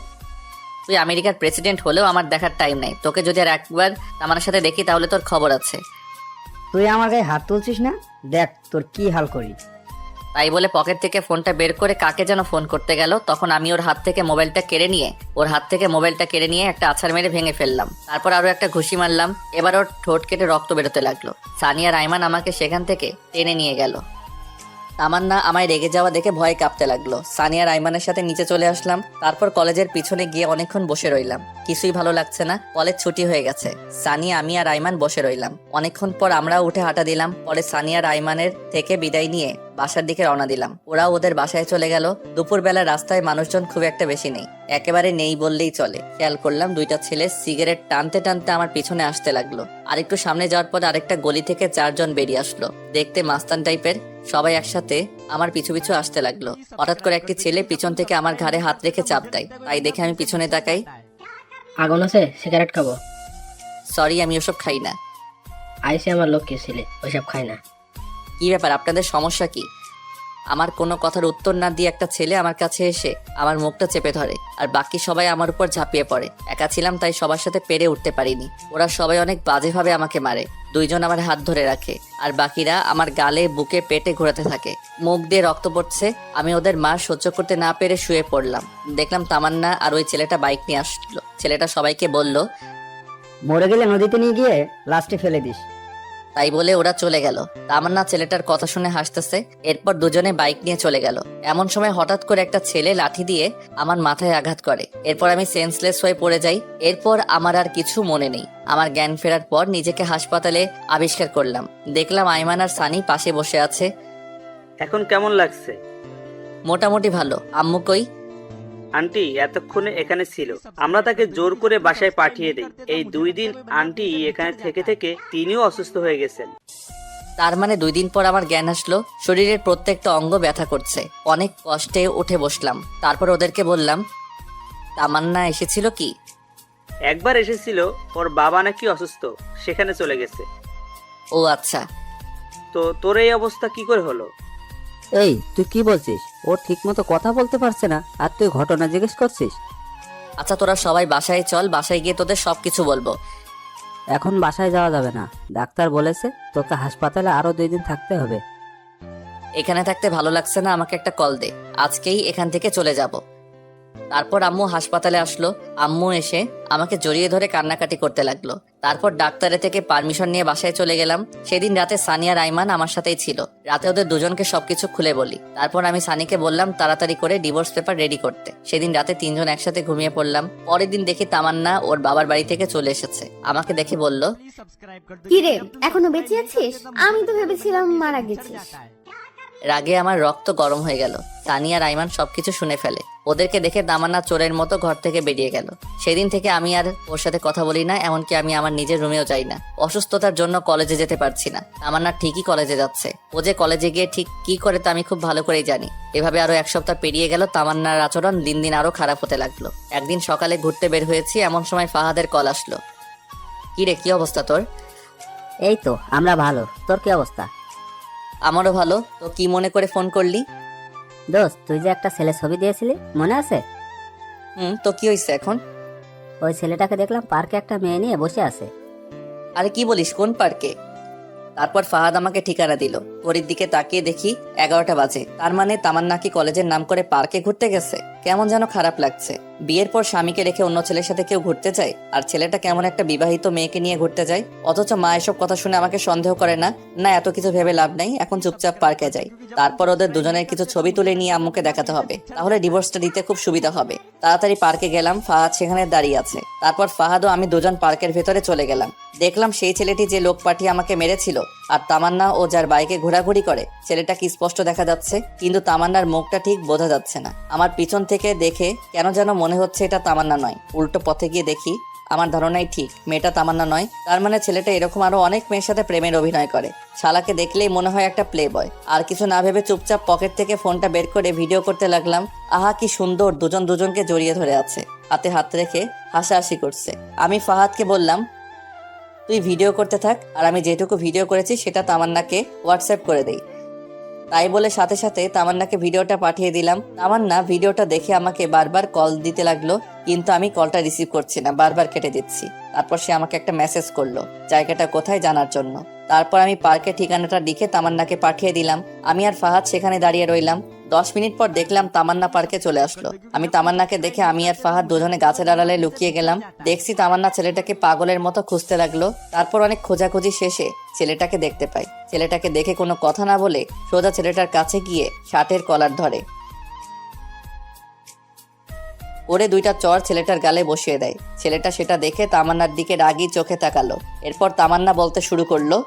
তুই আমেরিকার প্রেসিডেন্ট হলেও আমার দেখার টাইম নাই। তোকে যদি আর একবার তামান্নার সাথে দেখি তাহলে তোর খবর আছে। তুই আমার গায়ে হাত তুলছিস না? দেখ তোর কি হাল করি। তাই বলে পকেট থেকে ফোনটা বের করে কাকে যেন ফোন করতে গেল। তখন আমি ওর হাত থেকে মোবাইলটা কেড়ে নিয়ে একটা আছাড় মেরে ভেঙে ফেললাম। তারপর আরো একটা ঘুষি মারলাম। এবার ওর ঠোঁট কেটে রক্ত বেরোতে লাগলো। সানি আর আইমান আমাকে সেখান থেকে টেনে নিয়ে গেল। তামান্না আমায় রেগে যাওয়া দেখে ভয় কাঁপতে লাগলো। সানি আর আইমানের সাথে নিচে চলে আসলাম। তারপর কলেজের পিছনে গিয়ে অনেকক্ষণ বসে রইলাম। কিছুই ভালো লাগছে না, কলেজ ছুটি হয়ে গেছে। সানি, আমি আর আইমান বসে রইলাম। অনেকক্ষণ পর আমরাও উঠে হাঁটা দিলাম। পরে সানি আর আইমানের থেকে বিদায় নিয়ে বাসার দিকে রওনা দিলাম। ওরাও ওদের বাসায় চলে গেল। দুপুরবেলা রাস্তায় মানুষজন খুব একটা বেশি নেই, একেবারে নেই বললেই চলে। খেয়াল করলাম দুইটা ছেলে সিগারেট টানতে টানতে আমার পিছনে আসতে লাগলো। আর একটু সামনে যাওয়ার পর আরেকটা গলি থেকে 4 জন বেরিয়ে আসলো, দেখতে মাস্তান টাইপের। সবাই একসাথে আমার পিছু পিছু আসতে লাগলো। হঠাৎ করে একটি ছেলে পিছন থেকে আমার ঘাড়ে হাত রেখে চাপ দেয়। তাই দেখে আমি পিছনে তাকাই। আগুন আছে, সিগারেট খাবো? সরি, আমি ওসব খাই না। আইসে আমার লোক কে ছিলে, ওইসব খায় না। কি ব্যাপার, আপনাদের সমস্যা কি? আমার কোনো কথার উত্তর না দিয়ে একটা ছেলে আমার কাছে এসে আমার মুখটা চেপে ধরে, আর বাকি সবাই আমার উপর ঝাঁপিয়ে পড়ে। একা ছিলাম তাই সবার সাথে পেরে উঠতে পারিনি। ওরা সবাই অনেক বাজেভাবে আমাকে মারে। 2 জন আমার হাত ধরে রাখে, আর বাকিরা আমার গালে, বুকে, পেটে ঘোরাতে থাকে। মুখ দিয়ে রক্ত পড়ছে। আমি ওদের মার সহ্য করতে না পেরে শুয়ে পড়লাম। দেখলাম তামান্না আর ওই ছেলেটা বাইক নিয়ে আসলো। ছেলেটা সবাইকে বলল, মরে গেলে নদীতে নিয়ে গিয়ে লাস্টে ফেলে দিস। তাই বলে ওরা চলে গেল। তামান্না ছেলেটার কথা শুনে হাসতেছে। এরপর দুজনে বাইক নিয়ে চলে গেল। এমন সময় হঠাৎ করে একটা ছেলে লাঠি দিয়ে আমার মাথায় আঘাত করে। এরপর আমি সেন্সলেস হয়ে পড়ে যাই। এরপর আমার আর কিছু মনে নেই। আমার জ্ঞান ফেরার পর নিজেকে হাসপাতালে আবিষ্কার করলাম। দেখলাম আইমান আর সানি পাশে বসে আছে। এখন কেমন লাগছে? মোটামুটি ভালো। আম্মু কই? আন্টি এতক্ষণে এখানে ছিল, আমরা তাকে জোর করে বাসায় পাঠিয়ে দেই। এই 2 দিন আন্টি এখানে থেকে থেকে তিনিও অসুস্থ হয়ে গেছেন। তার মানে 2 দিন পর আমার জ্ঞান আসলো। শরীরের প্রত্যেকটা অঙ্গ ব্যথা করছে। অনেক কষ্টে উঠে বসলাম। তারপর ওদেরকে বললাম, তামান্না এসেছিল কি? একবার এসেছিল, ওর বাবা নাকি অসুস্থ, সেখানে চলে গেছে। ও আচ্ছা। তো তোর এই অবস্থা কি করে হলো? এই তুই কি বলছিস? ও ঠিক মতো কথা বলতে পারছে না, আর তুই ঘটনা জিজ্ঞেস করছিস? আচ্ছা তোরা সবাই বাসায় চল, বাসায় গিয়ে তোদের সবকিছু বলবো। এখন বাসায় যাওয়া যাবে না, ডাক্তার বলেছে তোকে হাসপাতালে আরো 2 দিন থাকতে হবে। এখানে থাকতে ভালো লাগছে না, আমাকে একটা কল দে, আজকেই এখান থেকে চলে যাব। তারপর আম্মু হাসপাতালে আসলো। আম্মু এসে আমাকে জড়িয়ে ধরে কান্নাকাটি করতে লাগলো। তারপর ডাক্তারের থেকে পারমিশন নিয়ে বাসায় চলে গেলাম। সেদিন রাতে সানি আর আইমান আমার সাথেই ছিল। রাতে ওদের দুজনকে সবকিছু খুলে বলি। তারপর আমি সানিকে বললাম তাড়াতাড়ি করে ডিভোর্স পেপার রেডি করতে। সেদিন রাতে 3 জন একসাথে ঘুমিয়ে পড়লাম। পরের দিন দেখি তামান্না ওর বাবার বাড়ি থেকে চলে এসেছে। আমাকে দেখে বলল, কি রে, এখনো বেঁচে আছিস? আমি তো ভেবেছিলাম মারা গেছিস। রাগে আমার রক্ত গরম হয়ে গেল। সানি আর আইমান সবকিছু শুনে ফেলে। ওদেরকে দেখে তামান্না চোরের মতো ঘর থেকে বেরিয়ে গেল। সেদিন থেকে আমি আর ওর সাথে কথা বলি না, এমনকি আমি আমার নিজের রুমেও যাই না। অসুস্থতার জন্য কলেজে যেতে পারছি না। তামান্না ঠিকই কলেজে যাচ্ছে। ও যে কলেজে গিয়ে ঠিক কি করে তা আমি খুব ভালো করেই জানি। এভাবে আরো 1 সপ্তাহ পেরিয়ে গেল। তামান্নার আচরণ দিন দিন আরো খারাপ হতে লাগলো। একদিন সকালে ঘুরতে বের হয়েছি, এমন সময় ফাহাদের কল আসলো। কি রে, কি অবস্থা তোর? এই তো আমরা ভালো, তোর কি অবস্থা? আমারও ভালো। তো কি মনে করে ফোন করলি? দোস্ত, তুই যে একটা ছেলে ছবি দিয়েছিলি, মনে আছে? তো কি হয়েছে এখন? ওই ছেলেটাকে দেখলাম পার্কে একটা মেয়ে নিয়ে বসে আছে। আরে কি বলিস, কোন পার্কে? তারপর ফাহাদ আমাকে ঠিকানা দিল। ঘড়ির দিকে তাকিয়ে দেখি 11টা বাজে। তার মানে তামান্না কি কলেজের নাম করে পার্কে ঘুরতে গেছে? কেমন যেন খারাপ লাগছে। বিয়ের পর স্বামীকে রেখে অন্য ছেলের সাথে কেউ ঘুরতে যায়, আর ছেলেটা কেমন একটা বিবাহিত মেয়েকে নিয়ে ঘুরতে যায়। অথচ মা এসব কথা শুনে আমাকে সন্দেহ করে না। না, এত কিছু ভেবে লাভ নাই, এখন চুপচাপ পার্কে যাই। তারপর ওদের দুজনের কিছু ছবি তুলে নিয়ে আম্মুকে দেখাতে হবে, তাহলে ডিভোর্সটা দিতে খুব সুবিধা হবে। তাড়াতাড়ি পার্কে গেলাম, ফাহাদ সেখানে দাঁড়িয়ে আছে। তারপর ফাহাদ ও আমি দুজন পার্কের ভেতরে চলে গেলাম। দেখলাম সেই ছেলেটি যে লোক পাঠিয়ে আমাকে মেরেছিল আর তামান্না ও যার বাইকে ঘোরাঘুরি করে, ছেলেটা কি স্পষ্ট দেখা যাচ্ছে, কিন্তু তামান্নার মুখটা ঠিক বোঝা যাচ্ছে না। আমার পিছন থেকে দেখে কেন যেন মনে হচ্ছে এটা তামান্না নয়। উল্টো পথে গিয়ে দেখি আমার ধারণাই ঠিক, মেয়েটা তামান্না নয়। তার মানে ছেলেটা এরকম আরো অনেক মেয়ের সাথে প্রেমের অভিনয় করে। শালাকে দেখলেই মনে হয় একটা প্লে বয়। আর কিছু না ভেবে চুপচাপ পকেট থেকে ফোনটা বের করে ভিডিও করতে লাগলাম। আহা কি সুন্দর, দুজন দুজনকে জড়িয়ে ধরে আছে, হাতে হাত রেখে হাসাহাসি করছে। আমি ফাহাদকে বললাম, তুই ভিডিও করতে থাক, আর আমি যেটুকু ভিডিও করেছি সেটা তামান্নাকে হোয়াটসঅ্যাপ করে দেই। তাই বলে সাথে সাথে তামান্নাকে ভিডিওটা পাঠিয়ে দিলাম। তামান্না ভিডিওটা দেখে আমাকে বারবার কল দিতে লাগলো, কিন্তু আমি কলটা রিসিভ করছি না, বারবার কেটে দিচ্ছি। তারপর সে আমাকে একটা মেসেজ করলো জায়গাটা কোথায় জানার জন্য। তারপর আমি পার্কের ঠিকানাটা লিখে তামান্নাকে পাঠিয়ে দিলাম। আমি আর ফাহাদ সেখানে দাঁড়িয়ে রইলাম। 10 মিনিট পর দেখলাম তামান্না পার্কে চলে আসলো। আমি তামান্নাকে দেখে আমি আর ফাহাদ দুজনে গাছের আড়ালে লুকিয়ে গেলাম। দেখছি তামান্না ছেলেটাকে পাগলের মতো খুঁজতে লাগলো। তারপর অনেক খোঁজাখুঁজি শেষে ছেলেটাকে দেখতে পাই। ছেলেটাকে দেখে কোনো কথা না বলে সোজা ছেলেটার কাছে গিয়ে শার্টের কলার ধরে ওরে 2টা চড় ছেলেটার গালে বসিয়ে দেয়। ছেলেটা সেটা দেখে তামান্নার দিকে রাগী চোখে তাকালো। এরপর তামান্না বলতে শুরু করলো,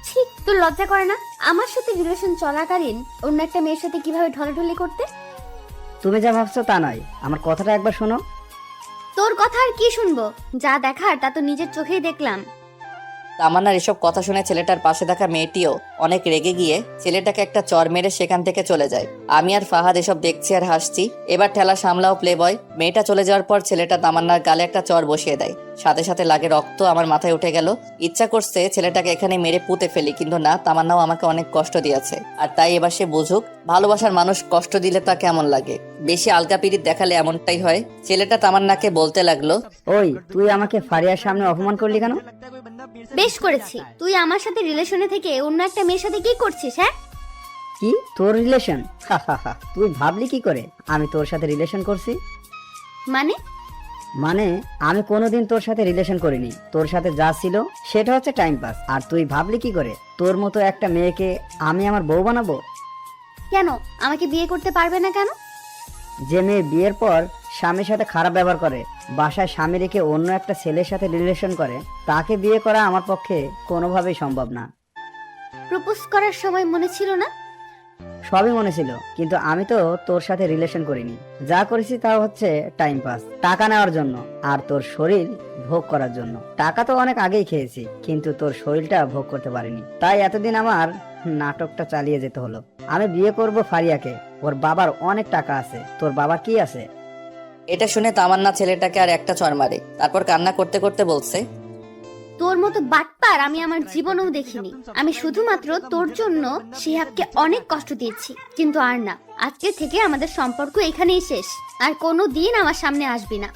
ছি, তোর লজ্জা করে না আমার সাথে রিলেশন চলাকালীন অন্য একটা মেয়ের সাথে কিভাবে ঢলাঢলি করতে? তুমি যা ভাবছো তা নয়, আমার কথাটা একবার শোনো। তোর কথা আর কি শুনবো? যা দেখার তা তো নিজের চোখেই দেখলাম। তামান্নার এসব কথা শুনে ছেলেটার পাশে থাকা মেয়েটিও অনেক রেগে গিয়ে ছেলেটাকে একটা চর মেরে সেখান থেকে চলে যায়। আমি আর ফাহাদ এসব দেখছি আর হাসছি। এবার ঠেলা সামলাও প্লে বয়। মেয়েটা চলে যাওয়ার পর ছেলেটা তামান্নার গালে একটা চর বসিয়ে দেয়। সাথে সাথে লাগে রক্ত আমার মাথায় উঠে গেল। ইচ্ছা করছে ছেলেটাকে এখানে মেরে পুঁতে ফেলি, কিন্তু না, তামান্নাও আমাকে অনেক কষ্ট দিয়েছে, আর তাই এবার সে বুঝুক ভালোবাসার মানুষ কষ্ট দিলে তা কেমন লাগে। বেশি আলগা পিরিত দেখালে এমনটাই হয়। ছেলেটা তামান্নাকে বলতে লাগলো, ওই তুই আমাকে ফারিয়ার সামনে অপমান করলি কেন? বেশ করেছি। তুই আমার সাথে রিলেশনে থেকে অন্য একটা মেয়ের সাথে কি করছিস? হ্যাঁ, কি তোর রিলেশন? তুই ভাবলি কি করে আমি তোর সাথে রিলেশন করছি? মানে আমি কোনোদিন তোর সাথে রিলেশন করিনি। তোর সাথে যা ছিল সেটা হচ্ছে টাইম পাস। আর তুই ভাবলি কি করে তোর মতো একটা মেয়েকে আমি আমার বউ বানাবো? কেন আমাকে বিয়ে করতে পারবে না কেন? যে মেয়ে বিয়ের পর স্বামীর সাথে খারাপ ব্যবহার করে, বাসায় স্বামী রেখে অন্য একটা ছেলের সাথে রিলেশন করে, তাকে বিয়ে করা আমার পক্ষে কোনোভাবেই সম্ভব না। প্রপোজ করার সময় মনে ছিল না? সবই মনে ছিল, কিন্তু আমি তো তোর সাথে রিলেশন করিনি। যা করেছি তা হচ্ছে টাইম পাস, টাকা নেওয়ার জন্য আর তোর শরীর ভোগ করার জন্য। টাকা তো অনেক আগেই খেয়েছি, কিন্তু তোর শরীরটা ভোগ করতে পারিনি। তাই এতদিন আমার নাটকটা চালিয়ে যেতে হলো। আমি বিয়ে করব ফারিয়াকে, ওর বাবার অনেক টাকা আছে। তোর বাবার কি আছে? এটা শুনে তামান্না ছেলেটাকে আর একটা চড় মারে। তারপর কান্না করতে করতে বলছে, তোর মতো বাটপার আমি আমার জীবনেও দেখিনি। আমি শুধুমাত্র তোর জন্য শিহাবকে অনেক কষ্ট দিয়েছি, কিন্তু আর না। আজকে থেকে আমাদের সম্পর্ক এখানেই শেষ। আর কোনো দিন আমার সামনে আসবি না।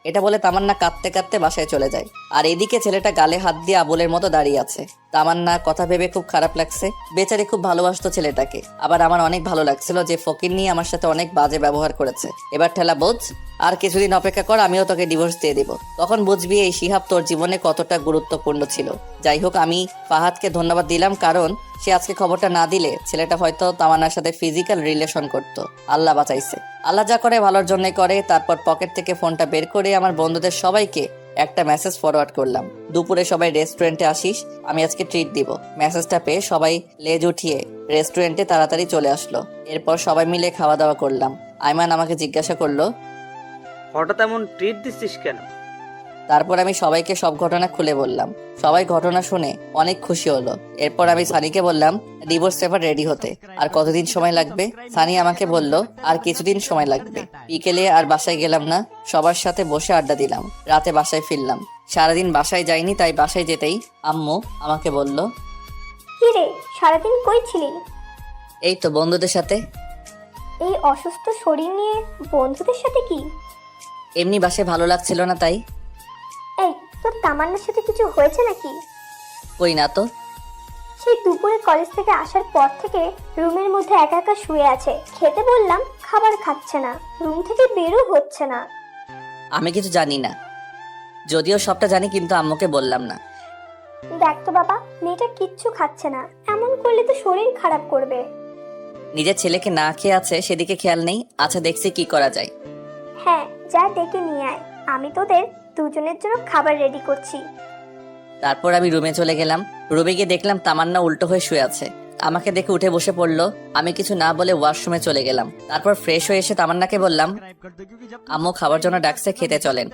এটা বলে তামান্না কাঁদতে কাঁদতে বাসায় চলে যায়। আর এদিকে ছেলেটা গালে হাত দিয়ে আবুলের মতো দাঁড়িয়ে আছে। তামান্না কথা ভেবে খুব খারাপ লাগছে। বেচারি খুব ভালোবাসতো ছেলেটাকে। আবার আমার অনেক ভালো লাগছিল যে ফকির নিয়ে আমার সাথে অনেক বাজে ব্যবহার করেছে। এবার ঠেলা বোঝ, আর কিছুদিন অপেক্ষা কর, আমিও তোকে ডিভোর্স দিয়ে দিব। তখন বুঝবি এই শিহাব তোর জীবনে কতটা গুরুত্বপূর্ণ ছিল। যাই হোক, আমি ফাহাদকে ধন্যবাদ দিলাম, কারণ সে আজকে খবরটা না দিলে ছেলেটা হয়তো তামান্নার সাথে ফিজিক্যাল রিলেশন করত। আল্লাহ বাঁচাইছে। আল্লাহ যা করে ভালোর জন্যই করে। তারপর পকেট থেকে ফোনটা বের করে আমার বন্ধুদের সবাইকে একটা মেসেজ ফরওয়ার্ড করলাম, দুপুরে সবাই রেস্টুরেন্টে আসিস, আমি আজকে ট্রিট দিব। মেসেজটা পেয়ে সবাই লেজ উঠিয়ে রেস্টুরেন্টে তাড়াতাড়ি চলে আসলো। এরপর সবাই মিলে খাওয়া দাওয়া করলাম। আইমান আমাকে জিজ্ঞাসা করলো, হঠাৎ এমন ট্রিট দিচ্ছিস কেন? তারপর আমি সবাইকে সব ঘটনা খুলে বললাম। সবাই ঘটনা শুনে অনেক খুশি হলো। এরপর আমি সানিকে বললাম ডিভোর্স পেপার রেডি হতে আর কতদিন সময় লাগবে। সানি আমাকে বলল আর কিছুদিন সময় লাগবে। বিকেলে আর বাসায় গেলাম না, সবার সাথে বসে আড্ডা দিলাম। রাতে বাসায় ফিরলাম। সারাদিন বাসায় যাইনি, তাই বাসায় যেতেই আম্মু আমাকে বলল, কি রে, সারাদিন কই ছিলি? এই তো বন্ধুদের সাথে। এই অসুস্থ শরীর নিয়ে বন্ধুদের সাথে কি? এমনি বাসায় ভালো লাগছিল না তাই। এই, তোর তামান্নার সাথে কিছু হয়েছে নাকি? কই না তো। সেই দুপুরে কলেজ থেকে আসার পর থেকে রুমের মধ্যে একা একা শুয়ে আছে। খেতে বললাম, খাবার খাচ্ছে না, রুম থেকে বেরও হচ্ছে না। আমি কিছু জানি না, যদিও সবটা জানি, কিন্তু আম্মুকে বললাম না। দেখ তো বাবা, মেয়েটা কিচ্ছু খাচ্ছে না, এমন করলে তো শরীর খারাপ করবে। নিজের ছেলেকে না খেয়ে আছে সেদিকে খেয়াল নেই। আচ্ছা দেখছি কি করা যায়। হ্যাঁ, যা ডেকে নিয়ে আয়, আমি তোদের দুজনের জন্য খাবার রেডি করছি। তারপর আমি রুমে চলে গেলাম। রুমে গিয়ে দেখলাম তামান্না উল্টো হয়ে শুয়ে আছে। আমাকে দেখে উঠে বসে পড়লো। আমি কিছু না বলে ওয়াশরুমে চলে গেলাম। তারপর ফ্রেশ হয়ে এসে তামান্নাকে বললাম, আম্মু খাবার জন্য ডাকছে, খেতে চলেন।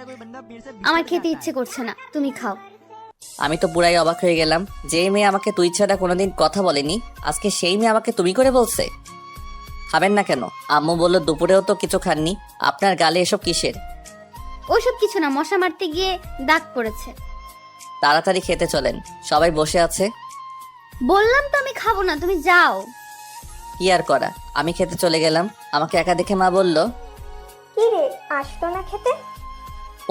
আমার খেতে ইচ্ছে করছে না, তুমি খাও। আমি তো পুরাই অবাক হয়ে গেলাম। যে মেয়ে আমাকে তুই ছাড়া কোনোদিন কথা বলেনি, আজকে সেই মেয়ে আমাকে তুমি করে বলছে। খাবেন না কেন? আম্মু বললো দুপুরেও তো কিছু খাননি, আপনার গালে এসব কিসের? ওসব কিছু না, মশা মারতে গিয়ে দাগ পড়েছে। তাড়াতাড়ি খেতে চলেন, সবাই বসে আছে। বললাম তো আমি খাবো না, তুমি যাও। কি আর করা, আমি খেতে চলে গেলাম। আমাকে একা দেখে মা বলল, কি রে, আসলো না খেতে?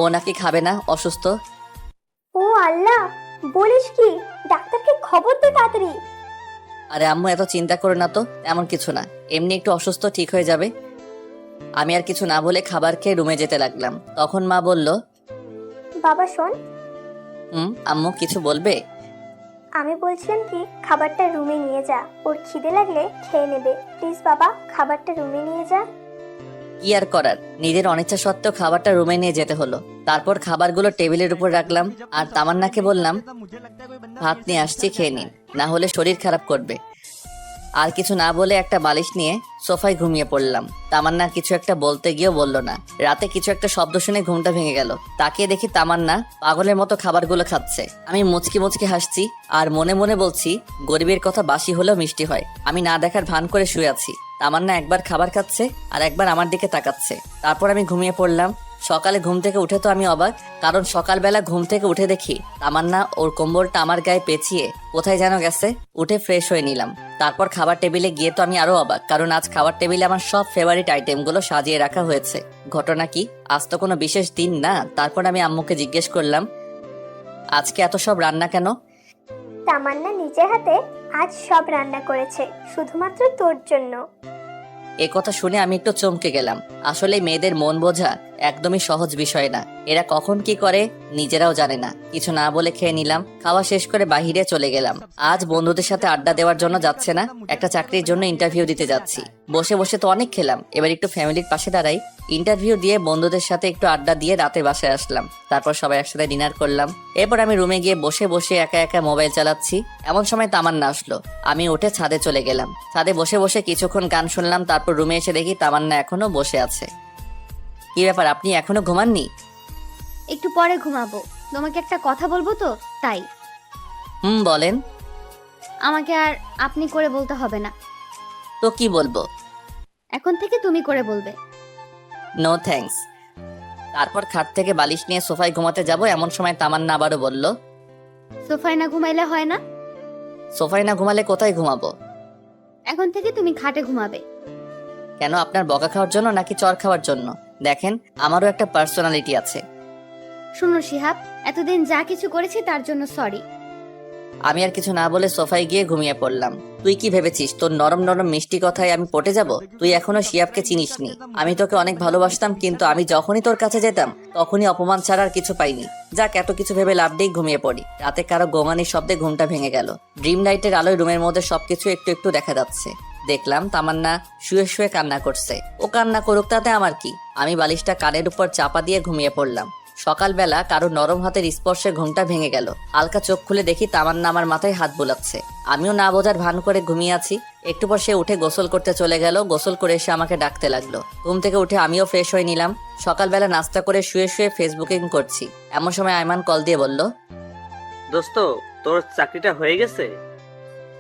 ও নাকি খাবে না, অসুস্থ। ও আল্লাহ, বলিস কি? ডাক্তারকে খবর দে তাড়াতাড়ি। আরে আম্মু এত চিন্তা করো না তো, এমন কিছু না, এমনি একটু অসুস্থ, ঠিক হয়ে যাবে। আমি আর কিছু না বলে খাবার খেয়ে রুমে যেতে লাগলাম। তখন মা বলল, বাবা শোন, আম্মু কিছু বলবে? আমি বলছিলাম কি, খাবারটা রুমে নিয়ে যা, ওর খিদে লাগলে খেয়ে নেবে। প্লিজ বাবা, খাবারটা রুমে নিয়ে যা। কি আর করার, নিজের অনিচ্ছা সত্ত্বেও খাবারটা রুমে নিয়ে যেতে হলো। তারপর খাবারগুলো টেবিলের উপর রাখলাম আর তামান্নাকে বললাম, ভাত নিয়ে আসছি, খেয়ে নিন, না হলে শরীর খারাপ করবে। আর কিছু না বলে একটা বালিশ নিয়ে সোফায় ঘুমিয়ে পড়লাম। তামান্না কিছু একটা বলতে গিয়েও বললো না। রাতে কিছু একটা শব্দ শুনে ঘুমটা ভেঙে গেল। তাকিয়ে দেখি তামান্না পাগলের মতো খাবারগুলো খাচ্ছে। আমি মুচকি মুচকি হাসছি আর মনে মনে বলছি, গরিবের কথা বাসি হলেও মিষ্টি হয়। আমি না দেখার ভান করে শুয়ে আছি। তামান্না একবার খাবার খাচ্ছে আর একবার আমার দিকে তাকাচ্ছে। তারপর আমি ঘুমিয়ে পড়লাম। সকালে ঘুম থেকে উঠে তো আমি অবাক, কারণ সকালবেলা ঘুম থেকে উঠে দেখি তামান্না ওর কম্বলটা আমার গায়ে পেঁচিয়ে কোথায় যেন গেছে। উঠে ফ্রেশ হয়ে নিলাম। তারপর খাবার টেবিলে গিয়ে তো আমি আরো অবাক, কারণ আজ খাবার টেবিলে আমার সব ফেভারিট আইটেমগুলো সাজিয়ে রাখা হয়েছে। ঘটনা কি, আজ তো কোনো বিশেষ দিন না। তারপর আমি আম্মুকে জিজ্ঞেস করলাম, আজকে এত সব রান্না কেন? তামান্না নিজের হাতে আজ সব রান্না করেছে, শুধুমাত্র তোর জন্য। এ কথা শুনে আমি একটু চমকে গেলাম। আসলে মেয়েদের মন বোঝা একদমই সহজ বিষয় না। এরা কখন কি করে নিজেরাও জানে না। কিছু না বলে খেয়ে নিলাম। খাওয়া শেষ করে বাহিরে চলে গেলাম। আজ বন্ধুদের সাথে আড্ডা দেওয়ার জন্য যাচ্ছে না, একটা চাকরির জন্য ইন্টারভিউ দিতে যাচ্ছি। বসে বসে তো অনেক খেলাম, এবার একটু ফ্যামিলির পাশে দাঁড়াই। ইন্টারভিউ দিয়ে বন্ধুদের সাথে একটু আড্ডা দিয়ে রাতে বাসায় আসলাম। তারপর সবাই একসাথে ডিনার করলাম। এরপর আমি রুমে গিয়ে বসে বসে একা একা মোবাইল চালাচ্ছি। এমন সময় তামান্না আসলো। আমি উঠে ছাদে চলে গেলাম। ছাদে বসে বসে কিছুক্ষণ গান শুনলাম। তারপর রুমে এসে দেখি তামান্না এখনো বসে আছে। কি ব্যাপার, আপনি এখনো ঘুমাননি? একটু পরে ঘুমাবো, তোমাকে একটা কথা বলবো তো তাই। বলেন। আমাকে আর আপনি করে বলতে হবে না, তো কি বলবো? এখন থেকে তুমি করে বলবে। No thanks. তারপর খাট থেকে বালিশ নিয়ে সোফায় ঘুমাতে যাব। এমন সময় তামান্না আবারও বলল, সোফায় না ঘুমাইলে হয় না? সোফায় না ঘুমালে কোথায় ঘুমাবো? এখন থেকে তুমি খাটে ঘুমাবে। কেন, আপনার বকা খাওয়ার জন্য নাকি চর খাওয়ার জন্য? দেখেন, আমারও একটা পার্সোনালিটি আছে। শুনো শিহাব, এতদিন যা কিছু করেছি তার জন্য সরি। আমি আর কিছু না বলে সোফায় গিয়ে ঘুমিয়ে পড়লাম। তুই কি ভেবেছিস তোর নরম নরম মিষ্টি কথায় আমি পটে যাব? তুই এখনো শিয়াবকে চিনিসনি। আমি তোকে অনেক ভালোবাসতাম, কিন্তু আমি যখনই তোর কাছে যেতাম তখনই অপমান ছাড়া আর কিছু পাইনি। যাক, এত কিছু ভেবে লাভ নেই, ঘুমিয়ে পড়ি। রাতে কারো গোঙানির শব্দে ঘুমটা ভেঙে গেল। ড্রিম লাইটের আলোয় রুমের মধ্যে সবকিছু একটু একটু দেখা যাচ্ছে। দেখলাম তামান্না শুয়ে শুয়ে কান্না করছে। ও কান্না করুক, তাতে আমার কি? আমি বালিশটা কানের উপর চাপা দিয়ে ঘুমিয়ে পড়লাম। সকালবেলা কারো নরম হাতের স্পর্শে ঘুমটা ভেঙে গেল। হালকা চোখ খুলে দেখি তামান্না আমার মাথায় হাত বোলাচ্ছে। আমিও না বোঝার ভান করে ঘুমিয়ে আছি। একটু পর সে উঠে গোসল করতে চলে গেল। গোসল করে এসে আমাকে ডাকতে লাগলো। ঘুম থেকে উঠে আমিও ফ্রেশ হয়ে নিলাম। সকালবেলা নাস্তা করে শুয়ে শুয়ে ফেসবুকিং করছি। এমন সময় আইমান কল দিয়ে বলল, দোস্ত, তোর চাকরিটা হয়ে গেছে?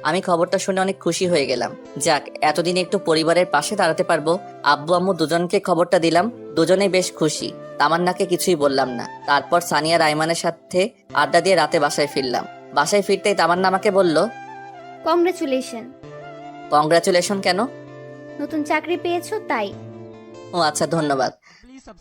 আমি খবরটা শুনে অনেক খুশি হয়ে গেলাম। যাক, এতদিন একটু পরিবারের পাশে দাঁড়াতে পারবো। আব্বু আম্মু দুজনকে খবরটা দিলাম। দুজনেই বেশ খুশি। তামান্নাকে কিছুই বললাম না। তারপর সানিয়া রাইমানের সাথে আড্ডা দিয়ে রাতে বাসায় ফিরলাম। বাসায় ফিরতেই তামান্না আমাকে বলল, কংগ্রেচুলেশন। কংগ্রাচুলেশন কেন? নতুন চাকরি পেয়েছো তাই। ও আচ্ছা, ধন্যবাদ।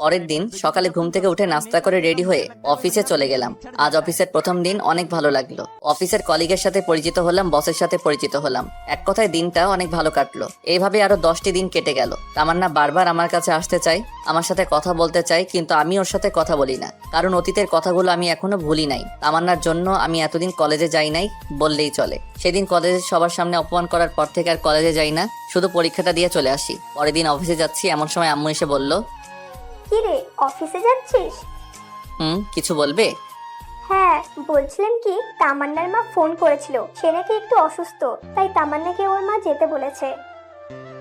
পরের দিন সকালে ঘুম থেকে উঠে নাস্তা করে রেডি হয়ে অফিসে চলে গেলাম। আজ অফিসের প্রথম দিন, অনেক ভালো লাগলো। অফিসের কলিগের সাথে পরিচিত হলাম, বসের সাথে পরিচিত হলাম। এক কথায় দিনটা অনেক ভালো কাটলো। এইভাবে আরো 10টি দিন কেটে গেল। তামান্না বারবার আমার কাছে আসতে চাই, আমার সাথে কথা বলতে চাই, কিন্তু আমি ওর সাথে কথা বলি না। কারণ অতীতের কথাগুলো আমি এখনো ভুলি নাই। তামান্নার জন্য আমি এতদিন কলেজে যাই নাই বললেই চলে। সেদিন কলেজে সবার সামনে অপমান করার পর থেকে আর কলেজে যাই না, শুধু পরীক্ষাটা দিয়ে চলে আসি। পরের দিন অফিসে যাচ্ছি, এমন সময় আম্মু এসে বলল, কি রে, অফিসে যাচ্ছিস? কিছু বলবে? হ্যাঁ, বলছিলাম কি, তামান্নার মা ফোন করেছিল, সে নাকি একটু অসুস্থ, তাই তামান্নাকে ওর মা যেতে বলেছে।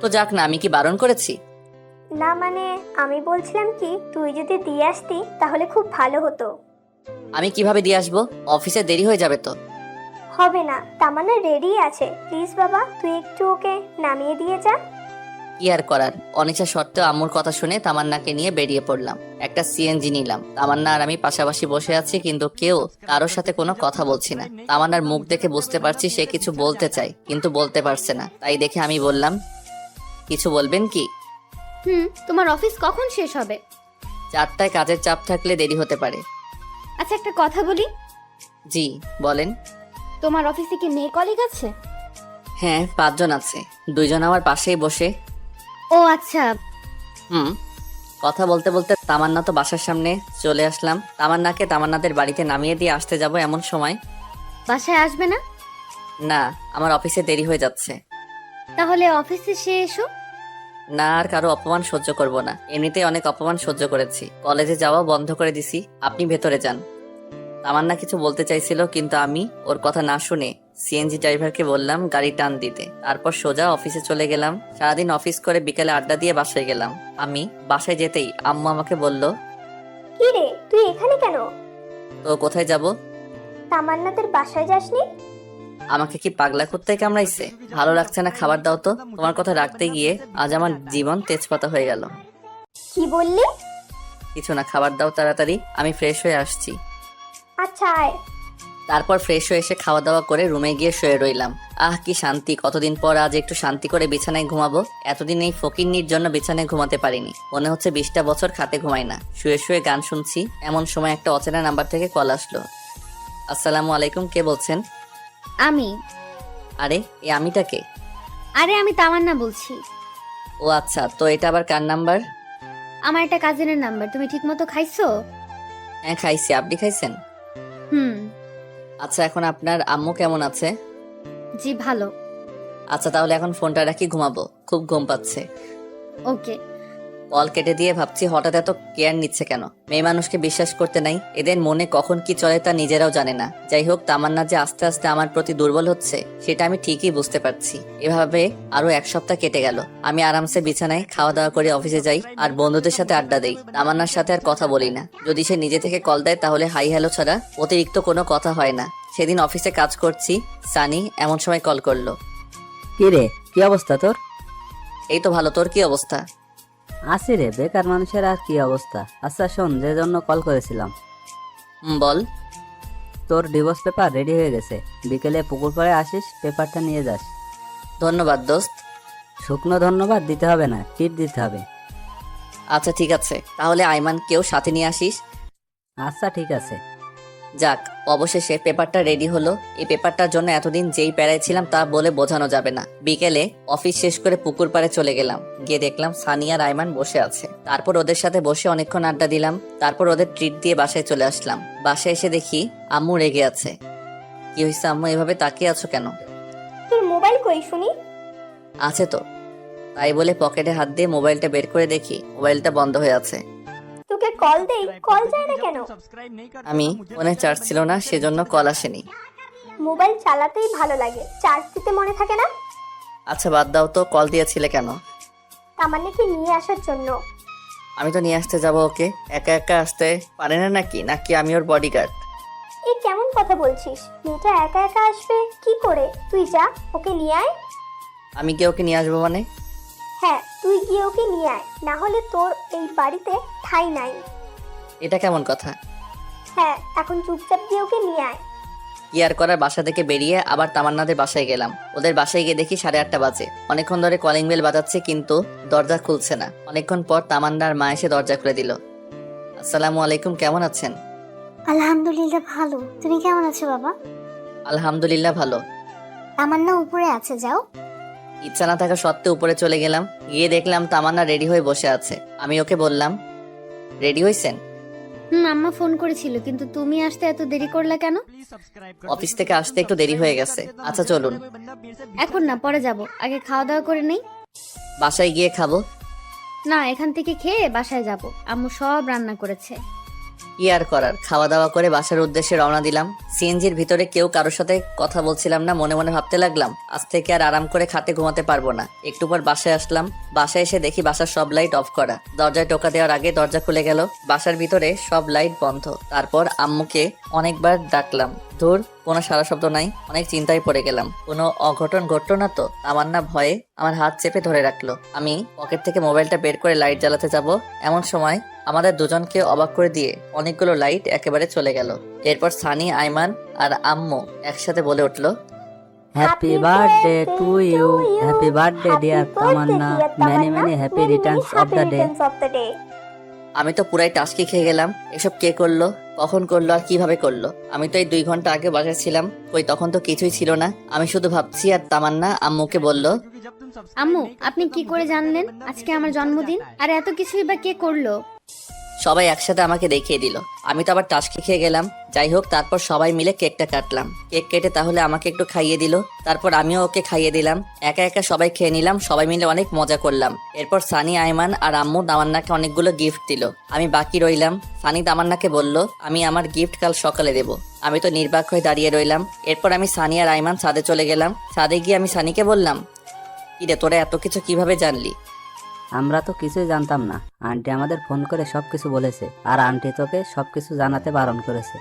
তো যাক না, আমি কি বারণ করেছি? না মানে, আমি বলছিলাম কি, তুই যদি দিয়ে আসতি তাহলে খুব ভালো হতো। আমি কিভাবে দিয়ে আসবো? অফিসে দেরি হয়ে যাবে তো। হবে না, তামান্না রেডি আছে। প্লিজ বাবা, তুই একটু ওকে নামিয়ে দিয়ে যা। কি আর করার, অনিচ্ছা সত্ত্বেও আম্মুর কথা শুনে তামান্নাকে নিয়ে বেরিয়ে পড়লাম। একটা সিএনজি নিলাম। তামান্না আর আমি পাশাপাশি বসে আছি, কিন্তু কেউ কারোর সাথে কোনো কথা বলছি না। তামান্নার মুখ দেখে বুঝতে পারছি সে কিছু বলতে চায়, কিন্তু বলতে পারছে না। তাই দেখে আমি বললাম, কিছু বলবেন কি? তোমার অফিস কখন শেষ হবে? 4টায় কাজের চাপ থাকলে দেরি হতে পারে। আচ্ছা, একটা কথা বলি। জি বলেন। তোমার অফিসে কি মেয়ে কলিগ আছে? হ্যাঁ, 5 জন আছে। 2 জন আমার পাশেই বসে। ও আচ্ছা। কথা বলতে বলতে তামান্না তো বাসার সামনে চলে আসলাম। তামান্নাকে তামান্নাদের বাড়িতে নামিয়ে দিয়ে আসতে যাব, এমন সময়, বাসায় আসবে না? না, আমার অফিসে দেরি হয়ে যাচ্ছে। তাহলে অফিসে সে এসো। না, আর কারো অপমান সহ্য করব না। এমনিতেই অনেক অপমান সহ্য করেছি। কলেজে যাওয়া বন্ধ করে দিছি। আপনি ভেতরে যান। তামান্না কিছু বলতে চাইছিল, কিন্তু আমি ওর কথা না শুনে সিএনজি ড্রাইভারকে বললাম গাড়ি টান দিতে। তারপর সোজা অফিসে চলে গেলাম। সারাদিন অফিস করে বিকেলে আড্ডা দিয়ে বাসায় গেলাম। আমি বাসায় যেতেই আম্মু আমাকে বলল, কি রে, তুই এখানে কেন? তো কোথায় যাব? তামান্নাদের বাসায় যাসনি? আমাকে কি পাগলা কুত্তায় কামড়াইছে? ভালো লাগছে না, খাবার দাও তো। তোমার কথা রাখতে গিয়ে আজ আমার জীবন তেজপাতা হয়ে গেল। কি বললি? কিছু না, খাবার দাও তাড়াতাড়ি, আমি ফ্রেশ হয়ে আসছি। আচ্ছা আয়। তারপর ফ্রেশ হয়ে এসে খাওয়া দাওয়া করে রুমে গিয়ে শুয়ে রইলাম। আহ, কি শান্তি! কতদিন পর আজ একটু শান্তি করে বিছানায় ঘুমাবো। এতদিন এই ফকিন্নির জন্য বিছানায় ঘুমাতে পারিনি। মনে হচ্ছে 20টা বছর খাটে ঘুমাই না। শুয়ে শুয়ে গান শুনছি, এমন সময় একটা অচেনা নাম্বার থেকে কল আসলো। আসসালামু আলাইকুম, কে বলছেন? আমি। আরে, এই আমিটাকে? আরে, আমি তামান্না বলছি। ও আচ্ছা, তো এটা আবার কার নাম্বার? আমার একটা কাজিনের নাম্বার। তুমি ঠিকমতো খাইছো? হ্যাঁ খাইছি, আপনি খাইছেন? হুম। আচ্ছা, এখন আপনার আম্মু কেমন আছে? জি ভালো। আচ্ছা, তাহলে এখন ফোনটা রাখি, ঘুমাবো, খুব ঘুম পাচ্ছে। ওকে। কল কেটে দিয়ে ভাবছি হঠাৎ এত কেয়ার নিচ্ছে কেন। মেয়ে মানুষকে বিশ্বাস করতে নাই। এদের মনে কখন কি চলে তা নিজেরাও জানে না। যাই হোক, তামান্না যে আস্তে আস্তে আমার প্রতি দুর্বল হচ্ছে সেটা আমি ঠিকই বুঝতে পারছি। এভাবে আরো 1 সপ্তাহ কেটে গেল। আমি আরামসে বিছানায় খাওয়া দাওয়া করে অফিসে যাই আর বন্ধুদের সাথে আড্ডা দেই। তামান্নার সাথে আর কথা বলি না। যদি সে নিজে থেকে কল দেয় তাহলে হাই হ্যালো ছাড়া অতিরিক্ত কোনো কথা হয় না। সেদিন অফিসে কাজ করছি, সানি এমন সময় কল করলো। কি রে, কি অবস্থা তোর? এই তো ভালো, তোর কি অবস্থা? আছি রে, বেকার মানুষের আর কি অবস্থা। আচ্ছা শোন, যে জন্য কল করেছিলাম, বল। তোর ডিভোর্স পেপার রেডি হয়ে গেছে। বিকেলে পুকুর পাড়ে আসিস, পেপারটা নিয়ে যাস। ধন্যবাদ দোস্ত। শুকনো ধন্যবাদ দিতে হবে না, টিপ দিতে হবে। আচ্ছা ঠিক আছে, তাহলে আইমানকেও সাথে নিয়ে আসিস। আচ্ছা ঠিক আছে। যাক, অবশেষে পেপারটা রেডি হলো। এই পেপারটার জন্য এতদিন যেই প্যারায় ছিলাম তা বলে বোঝানো যাবে না। বিকেলে অফিস শেষ করে পুকুর পাড়ে চলে গেলাম। গিয়ে দেখলাম সানিয়া আর আইমান বসে আছে। তারপর ওদের সাথে বসে অনেকক্ষণ আড্ডা দিলাম। তারপর ওদের ট্রিট দিয়ে বাসায় চলে আসলাম। বাসায় এসে দেখি আম্মু রেগে আছে। কি হয়েছে আম্মু, এভাবে তাকিয়ে আছো কেন? তোর মোবাইল কই শুনি? আছে তো। তাই বলে পকেটে হাত দিয়ে মোবাইলটা বের করে দেখি মোবাইলটা বন্ধ হয়ে আছে। তোকে কল দেই, কল যায় না কেন? আমি ফোনে চার্জ ছিল না, সেজন্য কল আসেনি। মোবাইল চালাতেই ভালো লাগে, চার্জ দিতে মনে থাকে না? আচ্ছা বাদ দাও তো, কল দিয়েছিলে কেন? তামান্নাকে নিয়ে আসার জন্য। আমি তো নিয়ে আসতে যাবো ওকে, একা একা আসতে পারে না নাকি? নাকি আমি ওর বডিগার্ড? এই কেমন কথা বলছিস? মেয়েটা একা একা আসবে কি করে? তুই যা, ওকে নিয়ে আয়। আমি কি ওকে নিয়ে আসবো মানে? হ্যাঁ, তুই গিয়ে ওকে নিয়ে আয়, না হলে তোর এই বাড়িতে ঠাঁই নাই। এটা কেমন কথা? হ্যাঁ, এখন চুপচাপ গিয়ে ওকে নিয়ে আয়। কি আর করার, বাসা থেকে বেরিয়ে আবার তামান্নাদের বাসায় গেলাম। ওদের বাসায় গিয়ে দেখি 8:30 বাজে। অনেকক্ষণ ধরে কলিং বেল বাজাচ্ছে কিন্তু দরজা খুলছে না। অনেকক্ষণ পর তামান্নার মা এসে দরজা খুলে দিল। আসসালামু আলাইকুম, কেমন আছেন? আলহামদুলিল্লাহ ভালো। তুমি কেমন আছো বাবা? আলহামদুলিল্লাহ ভালো। তামান্না উপরে আছে, যাও। ইচ্ছা না থাকা সত্ত্বেও উপরে চলে গেলাম। গিয়ে দেখলাম তামান্না রেডি হয়ে বসে আছে। আমি ওকে বললাম, রেডি হয়েছেন? আম্মা ফোন করেছিল, কিন্তু তুমি আসতে এত দেরি করলা কেন? অফিস থেকে আসতে একটু দেরি হয়ে গেছে। আচ্ছা চলুন। এখন না, পরে যাব, আগে খাওয়া দাওয়া করে নেই। বাসায় গিয়ে খাবো। না, এখান থেকে খেয়ে বাসায় যাব, আম্মু সব রান্না করেছে। কি আর করার, খাওয়া দাওয়া করে বাসার উদ্দেশ্যে রওনা দিলাম। সিএনজির ভিতরে কেউ কারোর সাথে কথা বলছিলাম না। মনে মনে ভাবতে লাগলাম, আজ থেকে আর আরাম করে খাটে ঘুমাতে পারবো না। একটু পর বাসায় আসলাম। বাসায় এসে দেখি বাসার সব লাইট অফ করা। দরজায় টোকা দেওয়ার আগে দরজা খুলে গেল। বাসার ভিতরে সব লাইট বন্ধ। তারপর আম্মুকে অনেকবার ডাকলাম, ধুর কোনো সারা শব্দ নাই। অনেক চিন্তায় পড়ে গেলাম, কোনো অঘটন ঘটলো না তো? তামান্না ভয়ে আমার হাত চেপে ধরে রাখলো। আমি পকেট থেকে মোবাইলটা বের করে লাইট জ্বালাতে যাব, এমন সময় আমাদের দুজনকে অবাক করে দিয়ে অনেকগুলো লাইট একেবারে চলে গেল। এরপর সানি, আইমান আর আম্মু একসাথে বলে উঠলো, happy birthday to you, happy birthday dear Tamanna, many many happy returns of the day. আমি তো পুরাই টাস্কি খেয়ে গেলাম। এসব কে করলো, কখন করলো আর কিভাবে করলো? আমি তো এই 2 ঘন্টা আগে বাসায় ছিলাম, কই তখন তো কিছুই ছিল না। আমি শুধু ভাবছি। আর তামান্না আম্মুকে বলল, আম্মু, আপনি কি করে জানলেন আজকে আমার জন্মদিন? আর এত কিছুই বা কে করলো? সবাই একসাথে আমাকে দেখিয়ে দিল। আমি তো আবার টাস্কি খেয়ে গেলাম। যাই হোক, তারপর সবাই মিলে কেকটা কাটলাম। কেক কেটে তাহলে আমাকে একটু খাইয়ে দিল। তারপর আমিও ওকে খাইয়ে দিলাম। একা একা সবাই খেয়ে নিলাম। সবাই মিলে অনেক মজা করলাম। এরপর সানি, আইমান আর আম্মু তামান্নাকে অনেকগুলো গিফট দিল। আমি বাকি রইলাম। সানি তামান্নাকে বলল, আমি আমার গিফট কাল সকালে দেব। আমি তো নির্বাক হয়ে দাঁড়িয়ে রইলাম। এরপর আমি সানি আর আইমান ছাদে চলে গেলাম। ছাদে গিয়ে আমি সানিকে বললাম, কিরে তোরা এত কিছু কিভাবে জানলি? আমরা তো কিছুই জানতাম না, আন্টি আমাদের ফোন করে সবকিছু বলেছে, আর আন্টি তোকে সবকিছু জানাতে বারণ করেছে।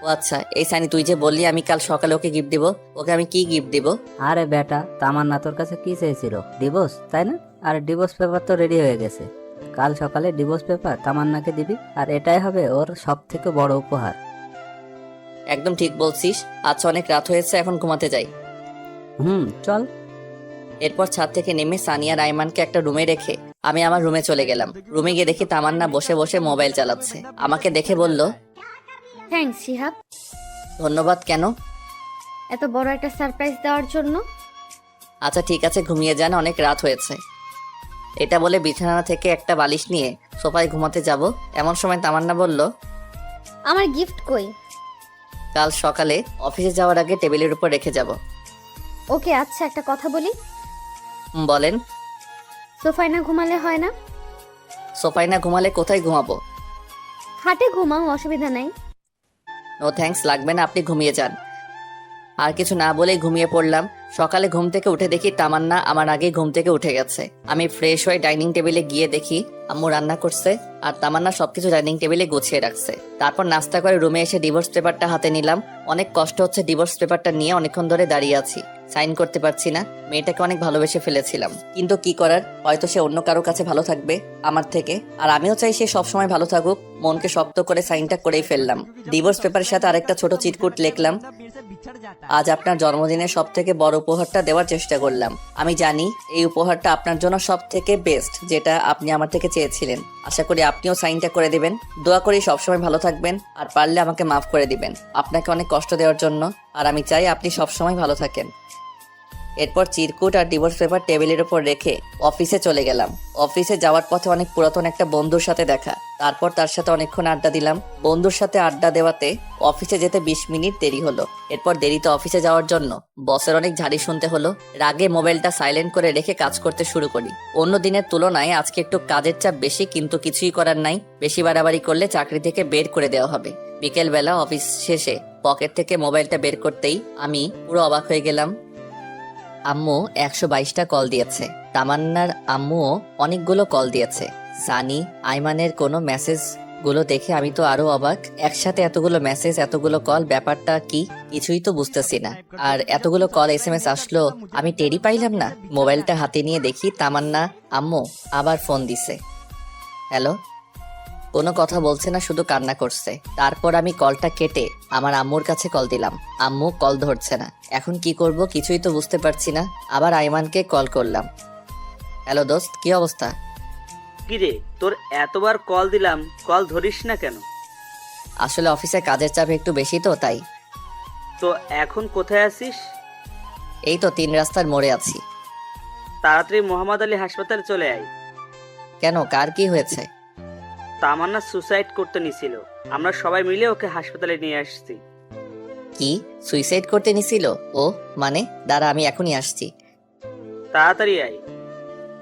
ও আচ্ছা, এই সানি তুই যে বললি আমি কাল সকালে ওকে গিফট দিব, ওকে আমি কি গিফট দিব? আরে বেটা, তামান্না তোর কাছে কি চেয়েছিল? ডিভোর্স, তাই না? আর ডিভোর্স পেপার তো রেডি হয়ে গেছে। কাল সকালে ডিভোর্স পেপার তামান্নাকে দিবি, আর এটাই হবে ওর সব থেকে বড় উপহার। একদম ঠিক বলছিস। আচ্ছা অনেক রাত হয়েছে, এখন ঘুমাতে যাই। চল। এরপর ছাদ থেকে নেমে সানিয়া রাইমানকে একটা রুমে রেখে আমি আমার রুমে চলে গেলাম। রুমে গিয়ে দেখি তামান্না বসে বসে মোবাইল চালাচ্ছে। আমাকে দেখে বলল, থ্যাঙ্কস শিহাব, ধন্যবাদ। কেন? এত বড় একটা সারপ্রাইজ দেওয়ার জন্য। আচ্ছা ঠিক আছে, ঘুমিয়ে যান, অনেক রাত হয়েছে। এটা বলে বিছানা থেকে একটা বালিশ নিয়ে সোফায় ঘুমাতে যাব। এমন সময় তামান্না বলল, আমার গিফট কই? কাল সকালে অফিসে যাওয়ার আগে টেবিলের উপর রেখে যাব। ওকে, আচ্ছা একটা কথা বলি। বলেন। সোফায় না ঘুমালে হয় না? সোফায় না ঘুমালে কোথায় ঘুমাবো? খাটে ঘুমাও, অসুবিধা নাই। নো থ্যাঙ্কস, লাগবে না, আপনি ঘুমিয়ে যান। আর কিছু না বলেই ঘুমিয়ে পড়লাম। সকালে ঘুম থেকে উঠে দেখি তামান্না আমার আগেই ঘুম থেকে উঠে গেছে। আমি ফ্রেশ হয়ে ডাইনিং টেবিলে গিয়ে দেখি আম্মু রান্না করছে আর তামান্না সবকিছু ডাইনিং টেবিলে গুছিয়ে রাখছে। তারপর নাস্তা করে রুমে এসে ডিভোর্স পেপারটা হাতে নিলাম। অনেক কষ্ট হচ্ছে ডিভোর্স পেপারটা নিয়ে অনেকক্ষণ ধরে দাঁড়িয়ে আছি, সাইন করতে পারছি না। মেয়েটাকে অনেক ভালোবেসে ফেলেছিলাম, কিন্তু কি করার, হয়তো সে অন্য কারো কাছে ভালো থাকবে আমার থেকে, আর আমিও চাই সে সবসময় ভালো থাকুক। মনকে শক্ত করে সাইনটা করেই ফেললাম। ডিভোর্স পেপারের সাথে আরেকটা ছোট চিটকুট লিখলাম, আজ আপনার জন্মদিনের সব থেকে বড় উপহারটা দেওয়ার চেষ্টা করলাম। আমি জানি এই উপহারটা আপনার জন্য সব থেকে বেস্ট, যেটা আপনি আমার থেকে চেয়েছিলেন। আশা করি আপনিও সাইনটা করে দিবেন। দোয়া করি সবসময় ভালো থাকবেন, আর পারলে আমাকে মাফ করে দিবেন আপনাকে অনেক কষ্ট দেওয়ার জন্য। আর আমি চাই আপনি সবসময় ভালো থাকেন। এরপর চিরকুট আর ডিভোর্স পেপার টেবিলের উপর রেখে অফিসে চলে গেলাম। অফিসে যাওয়ার পথে অনেক পুরাতন একটা বন্ধুর সাথে দেখা, তারপর তার সাথে অনেকক্ষণ আড্ডা দিলাম। বন্ধুর সাথে আড্ডা দেওয়াতে অফিসে যেতে 20 মিনিট দেরি হলো। এরপর দেরিতে অফিসে যাওয়ার জন্য বসের অনেক ঝাড়ি শুনতে হলো। রাগে মোবাইলটা সাইলেন্ট করে রেখে কাজ করতে শুরু করি। অন্য দিনের তুলনায় আজকে একটু কাজের চাপ বেশি, কিন্তু কিছুই করার নাই। বেশি বাড়াবাড়ি করলে চাকরি থেকে বের করে দেওয়া হবে। বিকেলবেলা অফিস শেষে পকেট থেকে মোবাইলটা বের করতেই আমি পুরো অবাক হয়ে গেলাম। আম্মু 122টা কল দিয়েছে। তামান্নার আম্মুও অনেকগুলো কল দিয়েছে। সানি, আইমানের কোনো মেসেজ গুলো দেখে আমি তো আরো অবাক। একসাথে এতগুলো মেসেজ, এতগুলো কল, ব্যাপারটা কি কিছুই তো বুঝতেছি না। আর এতগুলো কল SMS আসলো আমি টেরই পাইলাম না। মোবাইলটা হাতে নিয়ে দেখি তামান্না আম্মু আবার ফোন দিছে। হ্যালো, কোনো কথা বলছে না, শুধু কান্না করছে। তারপর আমি কলটা কেটে আমার আম্মুর কাছে কল দিলাম। আম্মু কল ধরছে না। এখন কি করব কিছুই তো বুঝতে পারছি না। আবার আইমানকে কল করলাম। হ্যালো দোস্ত, কি অবস্থা? কিরে, তোর এতবার কল দিলাম, কল ধরিস না কেন? আসলে অফিসে কাজের চাপ একটু বেশি তো, তাই। তো এখন কোথায় আছিস? এই তো 3 রাস্তার মোড়ে আছি। তাড়াতাড়ি মোহাম্মদ আলী হাসপাতালে চলে আয়। কেন, কার কি হয়েছে? তামান্না সুসাইড করতে নিছিল, আমরা সবাই মিলে ওকে হাসপাতালে নিয়ে আসছি। কি, সুইসাইড করতে নিছিল ও? মানে দাঁড়া, আমি এখনই আসছি। তাড়াতাড়ি আয়।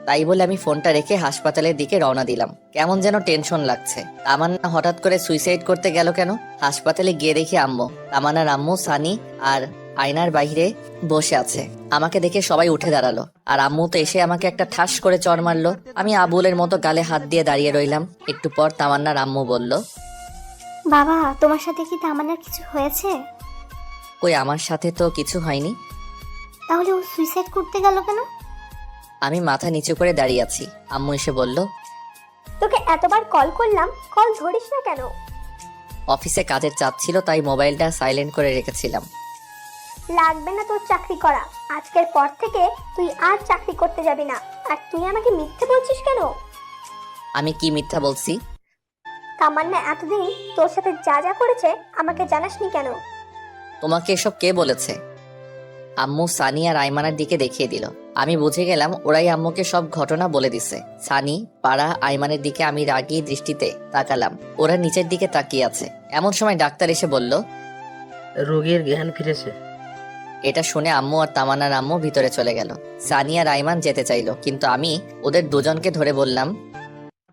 তাই বলে আমি ফোনটা রেখে হাসপাতালের দিকে রওনা দিলাম। কেমন যেন টেনশন লাগছে। তামান্না হঠাৎ করে সুইসাইড করতে গেল কেন? হাসপাতালে গিয়ে দেখি আম্মু, তামান্নার আম্মু, সানি আর আয়নার বাইরে বসে আছে। আমাকে দেখে সবাই উঠে দাঁড়ালো, আর আম্মু তো এসে আমাকে একটা ঠাস করে চড় মারলো। আমি আবুলের মতো গালে হাত দিয়ে দাঁড়িয়ে রইলাম। একটু পর তামান্নার আম্মু বলল, বাবা, তোমার সাথে কি তামান্নার কিছু হয়েছে? কই, আমার সাথে তো কিছু হয়নি। তাহলে ও সুইসাইড করতে গেল কেন? আমি মাথা নিচু করে দাঁড়িয়ে আছি। আম্মু এসে বলল, তোকে এতবার কল করলাম, কল ধরিস না কেন? অফিসে কাজের চাপ ছিল, তাই মোবাইলটা সাইলেন্ট করে রেখেছিলাম। লাগবে না তোর চাকরি করা। আজকের পর থেকে তুই আর চাকরি করতে যাবি না। আর তুই আমাকে মিথ্যে বলছিস কেন? আমি কি মিথ্যা বলছি? তামান্না এতদিন তোর সাথে যা যা করেছে আমাকে জানাসনি কেন? তোমাকে এসব কে বলেছে? আম্মু সানি আর আইমানের দিকে দেখিয়ে দিল। আমি বুঝে গেলাম ওরাই আম্মুকে সব ঘটনা বলে দিছে। সানি, পাড়া, আইমানের দিকে আমি রাগী দৃষ্টিতে তাকালাম। ওরা নিচের দিকে তাকিয়ে আছে। এমন সময় ডাক্তার এসে বলল, রোগীর জ্ঞান ফিরেছে। এটা শুনে আম্মু আর তামান্নার আম্মু ভিতরে চলে গেল। সানি আর আইমান যেতে চাইলো, কিন্তু আমি ওদের দুজনকে ধরে বললাম,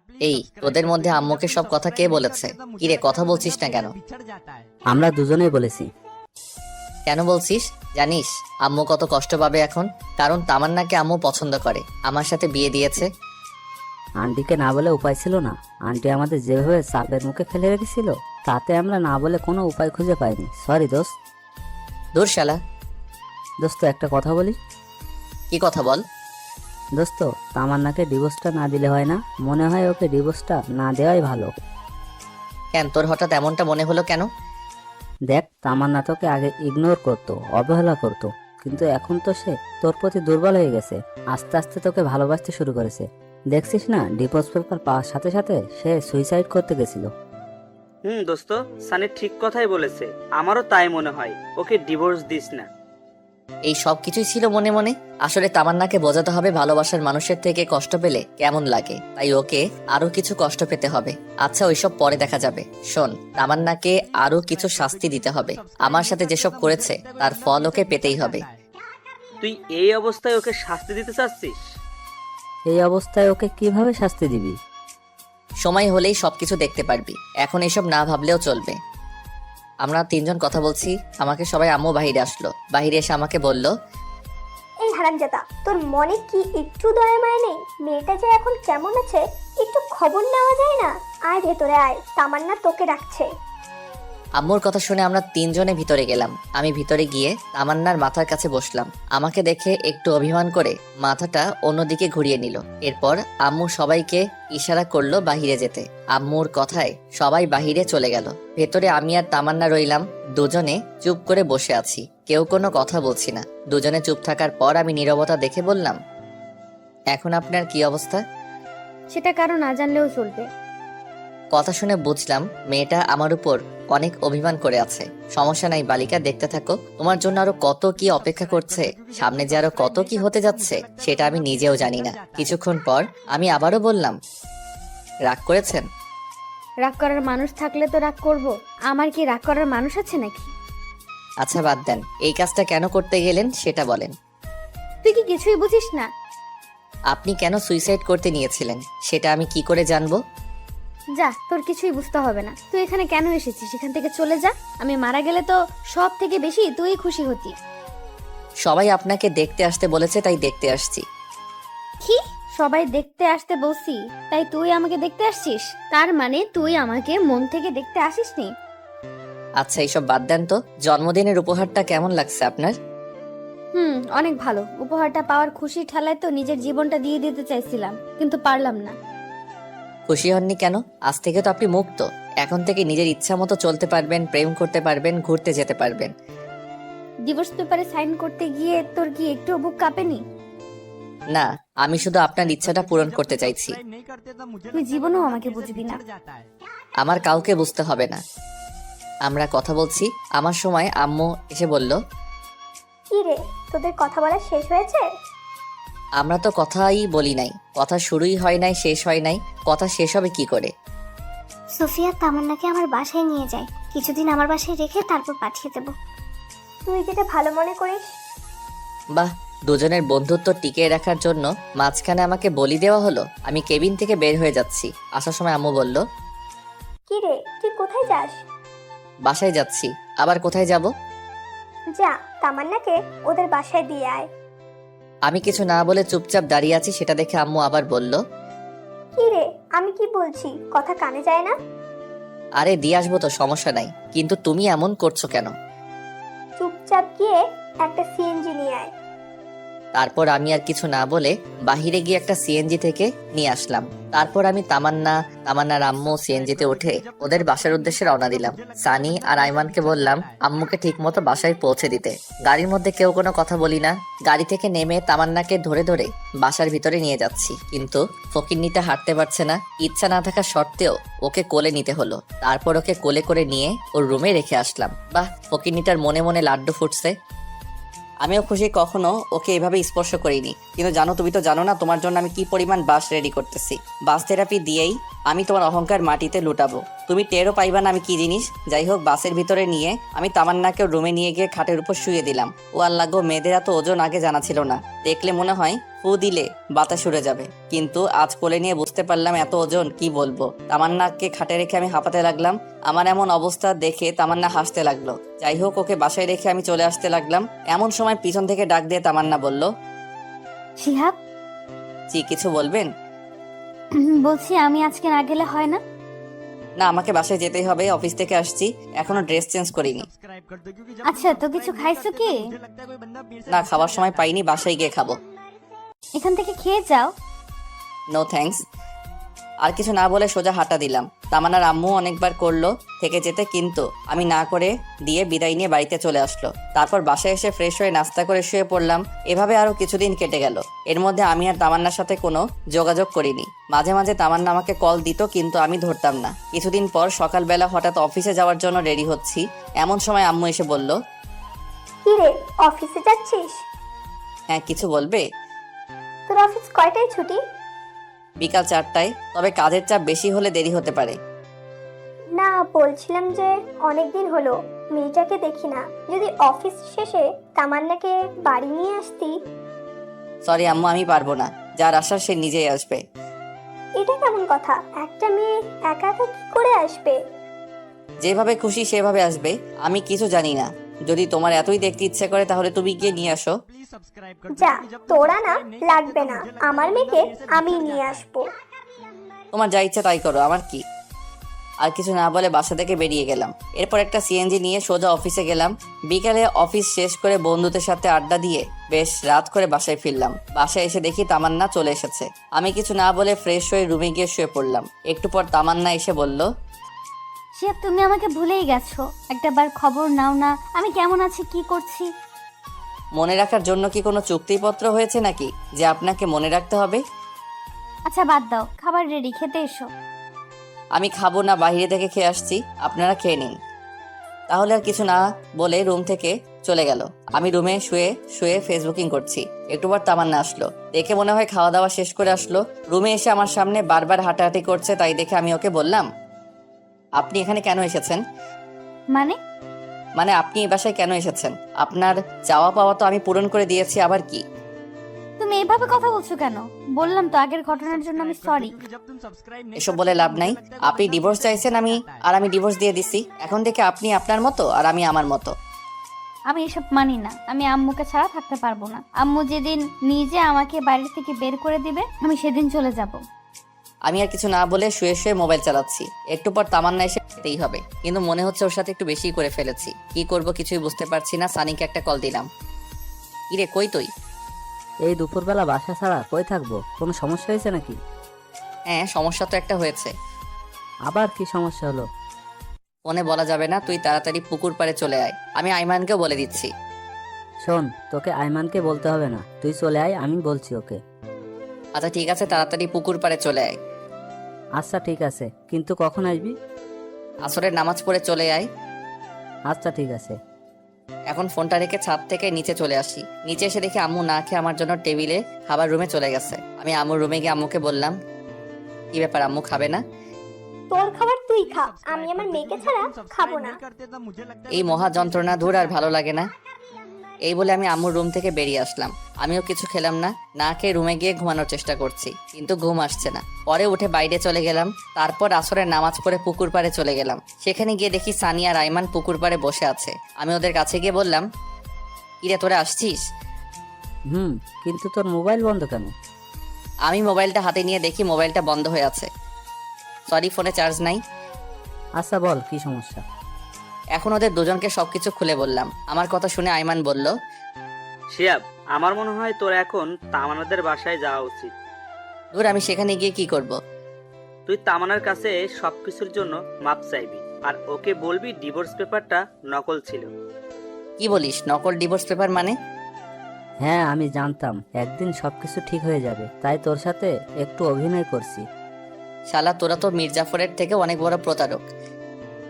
এই তোদের মধ্যে আম্মুকে সব কথা কে বলেছে? কিরে, কথা বলছিস না কেন? আমরা দুজনেই বলেছি। কেন বলছিস? জানিস আম্মু কত কষ্ট পাবে এখন? কারণ তামান্নাকে আম্মু পছন্দ করে, আমার সাথে বিয়ে দিয়েছে। আন্টিকে না বলে উপায় ছিল না। আন্টি আমাদের যেভাবে চাপের মুখে ফেলে রেখেছিল, তাতে আমরা না বলে কোনো উপায় খুঁজে পাইনি। সরি দোস্ত। দূর শালা। দোস্ত, একটা কথা বলি। কি কথা বল? দোস্ত, তামান্নাকে ডিভোর্সটা না দিলে হয় না? মনে হয় ওকে ডিভোর্সটা না দেওয়াই ভালো। কেন, তোর হঠাৎ এমনটা মনে হলো কেন? দেখ, তামান্না তোকে আগে ইগনোর করতো, অবহেলা করতো, কিন্তু এখন তো সে তোর প্রতি দুর্বল হয়ে গেছে। আস্তে আস্তে তোকে ভালোবাসতে শুরু করেছে। দেখছিস না, ডিভোর্স পেপার পাওয়ার সাথে সাথে সে সুইসাইড করতে গেছিল। দোস্ত, সানি ঠিক কথাই বলেছে। আমারও তাই মনে হয়। ওকে ডিভোর্স দিস না। এই সব কিছুই ছিল মনে মনে। আসলে তামান্নাকে বোঝাতে হবে ভালোবাসার মানুষের থেকে কষ্ট পেলে কেমন লাগে, তাই ওকে আরো কিছু কষ্ট পেতে হবে। আচ্ছা, ওইসব পরে দেখা যাবে। শোন, তামান্নাকে আরো কিছু শাস্তি দিতে হবে। আমার সাথে যেসব করেছে তার ফল ওকে পেতেই হবে। তুই এই অবস্থায় ওকে শাস্তি দিতে চাচ্ছিস? এই অবস্থায় ওকে কিভাবে শাস্তি দিবি? সময় হলেই সবকিছু দেখতে পারবি। এখন এসব না ভাবলেও চলবে। আমরা 3 জন কথা বলছি, আমাকে সবাই আম্মু বাহিরে আসলো। বাহিরে এসে আমাকে বলল, এই হারামজাদা, তোর মনে কি একটু দয়া মায়া নেই? মেয়েটা যে এখন কেমন আছে একটু খবর নেওয়া যায় না? আয় ভেতরে আয়, তামান্না তোকে ডাকছে। আম্মুর কথা শুনে আমরা 3 জনে ভিতরে গেলাম। আমি ভিতরে গিয়ে তামান্নার মাথার কাছে বসলাম। আমাকে দেখে একটু অভিমান করে মাথাটা অন্যদিকে ঘুরিয়ে নিল। এরপর আম্মু সবাইকে ইশারা করলো বাহিরে যেতে। আম্মুর কথায় সবাই বাহিরে চলে গেল। ভেতরে আমি আর তামান্না রইলাম। দুজনে চুপ করে বসে আছি, কেউ কোনো কথা বলছি না। দুজনে চুপ থাকার পর আমি নীরবতা দেখে বললাম, এখন আপনার কি অবস্থা? সেটা কারো না জানলেও চলবে। কথা শুনে বুঝলাম মেয়েটা আমার উপর অনেক অভিমান করে আছে। সমস্যা নাই বালিকা, দেখতে থাকো, তোমার জন্য আরো কত কি অপেক্ষা করছে, সামনে যে আরো কত কি হতে যাচ্ছে সেটা আমি নিজেও জানি না। কিছুক্ষণ পর আমি আবারও বললাম, রাগ করেছেন? রাগ করার মানুষ থাকলে তো রাগ করব, আমার কি রাগ করার মানুষ আছে নাকি? আচ্ছা বাদ দেন, এই কাজটা কেন করতে গেলেন সেটা বলেন। তুই কি কিছুই বুঝিস না? আপনি কেন সুইসাইড করতে নিয়েছিলেন সেটা আমি কি করে জানবো? যা, তোর কিছুই বুঝতে হবে না। তুই এখানে কেন এসেছিস? এখান থেকে চলে যা। আমি মারা গেলে তো সব থেকে বেশি তুই খুশি হতি। সবাই আপনাকে দেখতে আসতে বলেছে তাই দেখতে আসছি। কি? সবাই দেখতে আসতে বলছি তাই তুই আমাকে দেখতে আসছিস? তার মানে তুই আমাকে মন থেকে দেখতে আসিসনি? আচ্ছা এইসব বাদ দেন তো, জন্মদিনের উপহারটা কেমন লাগছে আপনার? অনেক ভালো। উপহারটা পাওয়ার খুশি ঠেলায় তো নিজের জীবনটা দিয়ে দিতে চাইছিলাম, কিন্তু পারলাম না। খুশি হননি কেন? আজ থেকে তো আপনি মুক্ত। এখন থেকে নিজের ইচ্ছা মতো চলতে পারবেন, প্রেম করতে পারবেন, ঘুরতে যেতে পারবেন। ডিভোর্স পেপারে সাইন করতে গিয়ে তোর কি একটু বুক কাঁপেনি? না, আমি শুধু আপনার ইচ্ছাটা পূরণ করতে চাইছি। তুই জীবনেও আমাকে বুঝবি না। আমার কাউকে বুঝতে হবে না। আমরা কথা বলছি, আমার সময় আম্মু এসে বলল, কি রে, তোদের কথা বলা শেষ হয়েছে? আমরা তো কথাই বলি নাই, কথা শুরুই হয় নাই, শেষ হয় নাই, কথা শেষ হবে কি করে? সোফিয়া তামান্নাকে আমার বাসায় নিয়ে যায়, কিছুদিন আমার বাসায় রেখে তারপর পাঠিয়ে দেবো। তুই যেটা ভালো মনে করিস। বাহ, দুজনের বন্ধুত্ব টিকিয়ে রাখার জন্য মাঝখানে আমাকে বলি দেওয়া হলো। আমি কেবিন থেকে বের হয়ে যাচ্ছি। আসার সময় আম্মু বলল, কি রে, তুই কোথায় যাস? বাসায় যাচ্ছি। আবার কোথায় যাব? যা, তামান্নাকে ওদের বাসায় দিয়ে আয়। আমি কিছু না বলে চুপচাপ দাঁড়িয়ে আছি, সেটা দেখে আম্মু আবার বলল, কি রে, আমি কি বলছি কথা কানে যায় না? আরে দিয়ে আসবো তো, সমস্যা নাই, কিন্তু তুমি এমন করছো কেন? চুপচাপ গিয়ে একটা সিএনজি নিয়ে আয়। তারপর আমি আর কিছু না বলে বাহিরে গিয়ে একটা সিএনজি থেকে নিয়ে আসলাম। তারপর আমি তামান্নার আম্মু সিএনজিতে উঠে ওদের বাসার উদ্দেশ্যে রওনা দিলাম। সানি আর আইমানকে বললাম আম্মুকে ঠিক মতো বাসায় পৌঁছে দিতে। গাড়ির মধ্যে কেউ কোনো কথা বলি না। গাড়ি থেকে নেমে তামান্নাকে ধরে ধরে বাসার ভিতরে নিয়ে যাচ্ছি, কিন্তু ফকিন্নিটা হাঁটতে পারছে না। ইচ্ছা না থাকা সত্ত্বেও ওকে কোলে নিতে হলো। তারপর ওকে কোলে করে নিয়ে ওর রুমে রেখে আসলাম। বাহ, ফকিন্নিটার মনে মনে লাড্ডু ফুটছে। আমিও খুশি, কখনো ওকে এভাবে স্পর্শ করিনি। কিন্তু জানো, তুমি তো জানো না তোমার জন্য আমি কি পরিমাণ বাস রেডি করতেছি। বাস থেরাপি দিয়েই আমি তোমার অহংকার মাটিতে লুটাবো, তুমি টেরও পাইবা না আমি কি জিনিস। যাই হোক, বাসের ভিতরে নিয়ে আমি তামান্নাকে রুমে নিয়ে গিয়ে খাটের উপর শুয়ে দিলাম। ও আল্লাহ গো, মেয়েদের এত ওজন আগে জানা ছিল না। দেখলে মনে হয় ফু দিলে বাতাস উড়ে যাবে, কিন্তু আজ কোলে নিয়ে বুঝতে পারলাম এত ওজন, কি বলবো। তামান্নাকে খাটে রেখে আমি হাঁপাতে লাগলাম। আমার এমন অবস্থা দেখে তামান্না হাসতে লাগলো। যাই হোক, ওকে বাসায় রেখে আমি চলে আসতে লাগলাম। এমন সময় পিছন থেকে ডাক দিয়ে তামান্না বলল, শিহাব, জি কিছু বলবেন? বলছি আমি আজকে না গেলে হয় না? না, আমাকে বাসায় যেতেই হবে, অফিস থেকে আসছি, এখনো ড্রেস চেঞ্জ করিনি। আচ্ছা, তো কিছু খাইছো কি? না, খাওয়ার সময় পাইনি, বাসায় গিয়ে খাবো। এখান থেকে খেয়ে যাও। No thanks. আর কিছু না বলে সোজা হাঁটা দিলাম। তামান্নার আম্মু অনেকবার করলো থেকে যেতে, কিন্তু আমি না করে দিয়ে বিদায় নিয়ে বাড়িতে চলে আসলো। তারপর বাসায় এসে ফ্রেশ হয়ে নাস্তা করে শুয়ে পড়লাম। এভাবে আরো কিছুদিন কেটে গেল। এর মধ্যে আমি আর তামান্নার সাথে কোনো যোগাযোগ করিনি। মাঝে মাঝে তামান্না আমাকে কল দিত, কিন্তু আমি ধরতাম না। কিছুদিন পর সকালবেলা হঠাৎ অফিসে যাওয়ার জন্য রেডি হচ্ছি, এমন সময় আম্মু এসে বলল, কি রে, অফিসে যাচ্ছিস? হ্যাঁ, কিছু বলবে? তোর অফিস কয়টায় ছুটি? বিকাল 4টায়, তবে কাজের চাপ বেশি হলে দেরি হতে পারে। না, বলছিলাম যে অনেকদিন হলো মেয়েটাকে দেখি না, যদি অফিস শেষে তামান্নাকে বাড়ি নিয়ে আসতি। সরি আম্মু, আমি পারবো না, যার আসার সে নিজেই আসবে। এটা কেমন কথা? একটা মেয়ে একা একা কি করে আসবে? যেভাবে খুশি সেভাবে আসবে, আমি কিছু জানি না। যদি তোমার এতই দেখতে ইচ্ছে করে তাহলে তুমি গিয়ে নিয়ে আসো। যা, তোরা না লাগবে না, আমার মেয়েকে আমি নিয়ে আসবো। তোমার যা ইচ্ছা তাই করো, আমার কি। আর কিছু না বলে বাসা থেকে বেরিয়ে গেলাম। এরপর একটা সিএনজি নিয়ে সোজা অফিসে গেলাম। বিকালে অফিস শেষ করে বন্ধুদের সাথে আড্ডা দিয়ে বেশ রাত করে বাসায় ফিরলাম। বাসায় এসে দেখি তামান্না চলে এসেছে। আমি কিছু না বলে ফ্রেশ হয়ে রুমে গিয়ে শুয়ে পড়লাম। একটু পর তামান্না এসে বলল, শিহাব, তুমি আমাকে ভুলেই গেছো। একটাবার খবর নাও না, আমি কেমন আছি, কি করছি। মনে রাখার জন্য কি কোনো চুক্তিপত্র হয়েছে নাকি যে আপনাকে মনে রাখতে হবে? আচ্ছা বাদ দাও, খাবার রেডি, খেতে এসো। আমি খাবো না, বাইরে থেকে খেয়ে আসছি, আপনারা খেয়ে নিন। তাহলে আর কিছু না বলে রুম থেকে চলে গেল। আমি রুমে শুয়ে শুয়ে ফেসবুকিং করছি। একটু পর তামান্না আসলো। দেখে মনে হয় খাওয়া দাওয়া শেষ করে আসলো। রুমে এসে আমার সামনে বারবার হাঁটাহাঁটি করছে, তাই দেখে আমি ওকে বললাম, আপনি এখানে কেন এসেছেন? মানে আপনি এই বাসায় কেন এসেছেন? আপনার চাওয়া পাওয়া তো আমি পূরণ করে দিয়েছি, আবার কি? তুমি এভাবে কথা বলছো কেন? বললাম তো আগের ঘটনার জন্য আমি সরি। এসব বলে লাভ নাই। আপনি ডিভোর্স চাইছেন, আমি ডিভোর্স দিয়ে দিছি। এখন থেকে আপনি আপনার মতো আর আমি আমার মতো। আমি এসব মানি না। আমি আম্মুকে ছাড়া থাকতে পারবো না। আম্মু যেদিন নিজে আমাকে বাড়ি থেকে বের করে দিবে আমি সেদিন চলে যাব। আমি আর কিছু না বলে শুয়ে শুয়ে মোবাইল চালাচ্ছি। একটু পর তামান্না এসে যেতেই হবে, কিন্তু মনে হচ্ছে ওর সাথে একটু বেশি করে ফেলেছি। কি করব কিছুই বুঝতে পারছি না। সানিকে একটা কল দিলাম। ইরে কই তুই? এই দুপুরবেলা বাসা ছাড়া কই থাকবো? কোনো সমস্যা হয়েছে নাকি? হ্যাঁ, সমস্যা তো একটা হয়েছে। আবার কি সমস্যা হলো? ফোনে বলা যাবে না, তুই তাড়াতাড়ি পুকুর পাড়ে চলে আয়। আমি আইমানকেও বলে দিচ্ছি। শোন, তোকে আইমানকে বলতে হবে না, তুই চলে আয়, আমি বলছি ওকে। আচ্ছা ঠিক আছে, তাড়াতাড়ি পুকুর পাড়ে চলে আয়। আচ্ছা ঠিক আছে, কিন্তু কখন আসবি? আসরের নামাজ পড়ে চলে আয়। আচ্ছা ঠিক আছে। এখন ফোনটা রেখে ছাদ থেকে নিচে চলে আসি। নিচে এসে দেখি আম্মু না খেয়ে আমার জন্য টেবিলে খাবার রুমে চলে গেছে। আমি আম্মুর রুমে গিয়ে আম্মুকে বললাম, কি ব্যাপার আম্মু, খাবে না? তোর খাবার তুই খা, আমি আমার মেয়েকে ছাড়া খাবো না। এই মহা যন্ত্রণা দূর আর ভালো লাগে না। এই বলে আমি আম্মুর রুম থেকে বেরিয়ে আসলাম। আমিও কিছু খেলাম না, না খেয়ে রুমে গিয়ে ঘুমানোর চেষ্টা করছি, কিন্তু ঘুম আসছে না। পরে উঠে বাইরে চলে গেলাম। তারপর আসরের নামাজ পড়ে পুকুর পাড়ে চলে গেলাম। সেখানে গিয়ে দেখি সানি আর আইমান পুকুর পাড়ে বসে আছে। আমি ওদের কাছে গিয়ে বললাম, কিরে তোরা আসছিস? কিন্তু তোর মোবাইল বন্ধ কেন? আমি মোবাইলটা হাতে নিয়ে দেখি মোবাইলটা বন্ধ হয়ে আছে। সরি, ফোনে চার্জ নাই। আচ্ছা বল, কি সমস্যা? এখন ওদের দুজনকে সবকিছু খুলে বললাম। আমার কথা শুনে আইমান বলল, শিয়াব, আমার মনে হয় তোর এখন তামান্নাদের বাসায় যাওয়া উচিত। দূর, আমি সেখানে গিয়ে কি করব? তুই তামান্নার কাছে সবকিছুর জন্য মাপ চাইবি, আর ওকে বলবি ডিভোর্স পেপারটা নকল ছিল। কি বলিস, নকল ডিভোর্স পেপার মানে? হ্যাঁ, আমি জানতাম একদিন সবকিছু ঠিক হয়ে যাবে, তাই তোর সাথে একটু অভিনয় করছি। শালা, তোরা তো মির্জাফরের থেকে অনেক বড় প্রতারক।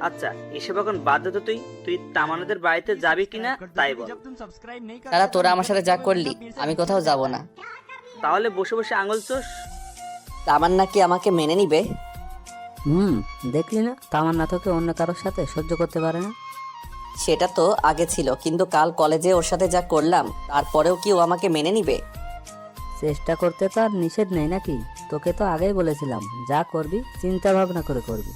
আচ্ছা, এসব এখন বাদ দে তো। তুই তামান্নাদের বাড়িতে যাবি কিনা তাই বল। শালা, তোরা আমার সাথে যা করলি, আমি কোথাও যাব না। তাহলে বসে বসে আঙুল চোষ। তামান্না কি আমাকে মেনে নিবে? দেখলি না, তামান্না তোকে অন্য কারোর সাথে সহ্য করতে পারে না। সেটা তো আগে ছিল, কিন্তু কাল কলেজে ওর সাথে যা করলাম, তারপরেও কি ও আমাকে মেনে নিবে? চেষ্টা করতে তো আর নিষেধ নেই নাকি? তোকে তো আগেই বলেছিলাম, যা করবি চিন্তা ভাবনা করে করবি।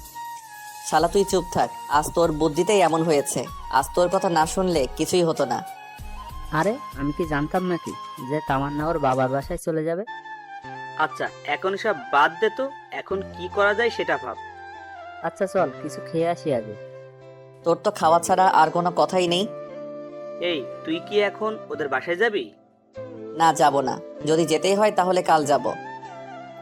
শালা, তুই চুপ থাক। আজ তোর বুদ্ধিতেই এমন হয়েছে। আজ তোর কথা না শুনলে কিছুই হতো না। আরে আমি কি জানতাম নাকি যে তামান্না ওর বাবার বাসায় চলে যাবে? আচ্ছা, এখন সব বাদ দে তো। এখন কি করা যায় সেটা ভাব। আচ্ছা চল, কিছু খেয়ে আসি আগে। তোর তো খাওয়া ছাড়া আর কোনো কথাই নেই। এই, তুই কি এখন ওদের বাসায় যাবি? না, যাব না। যদি যেতেই হয় তাহলে কাল যাব।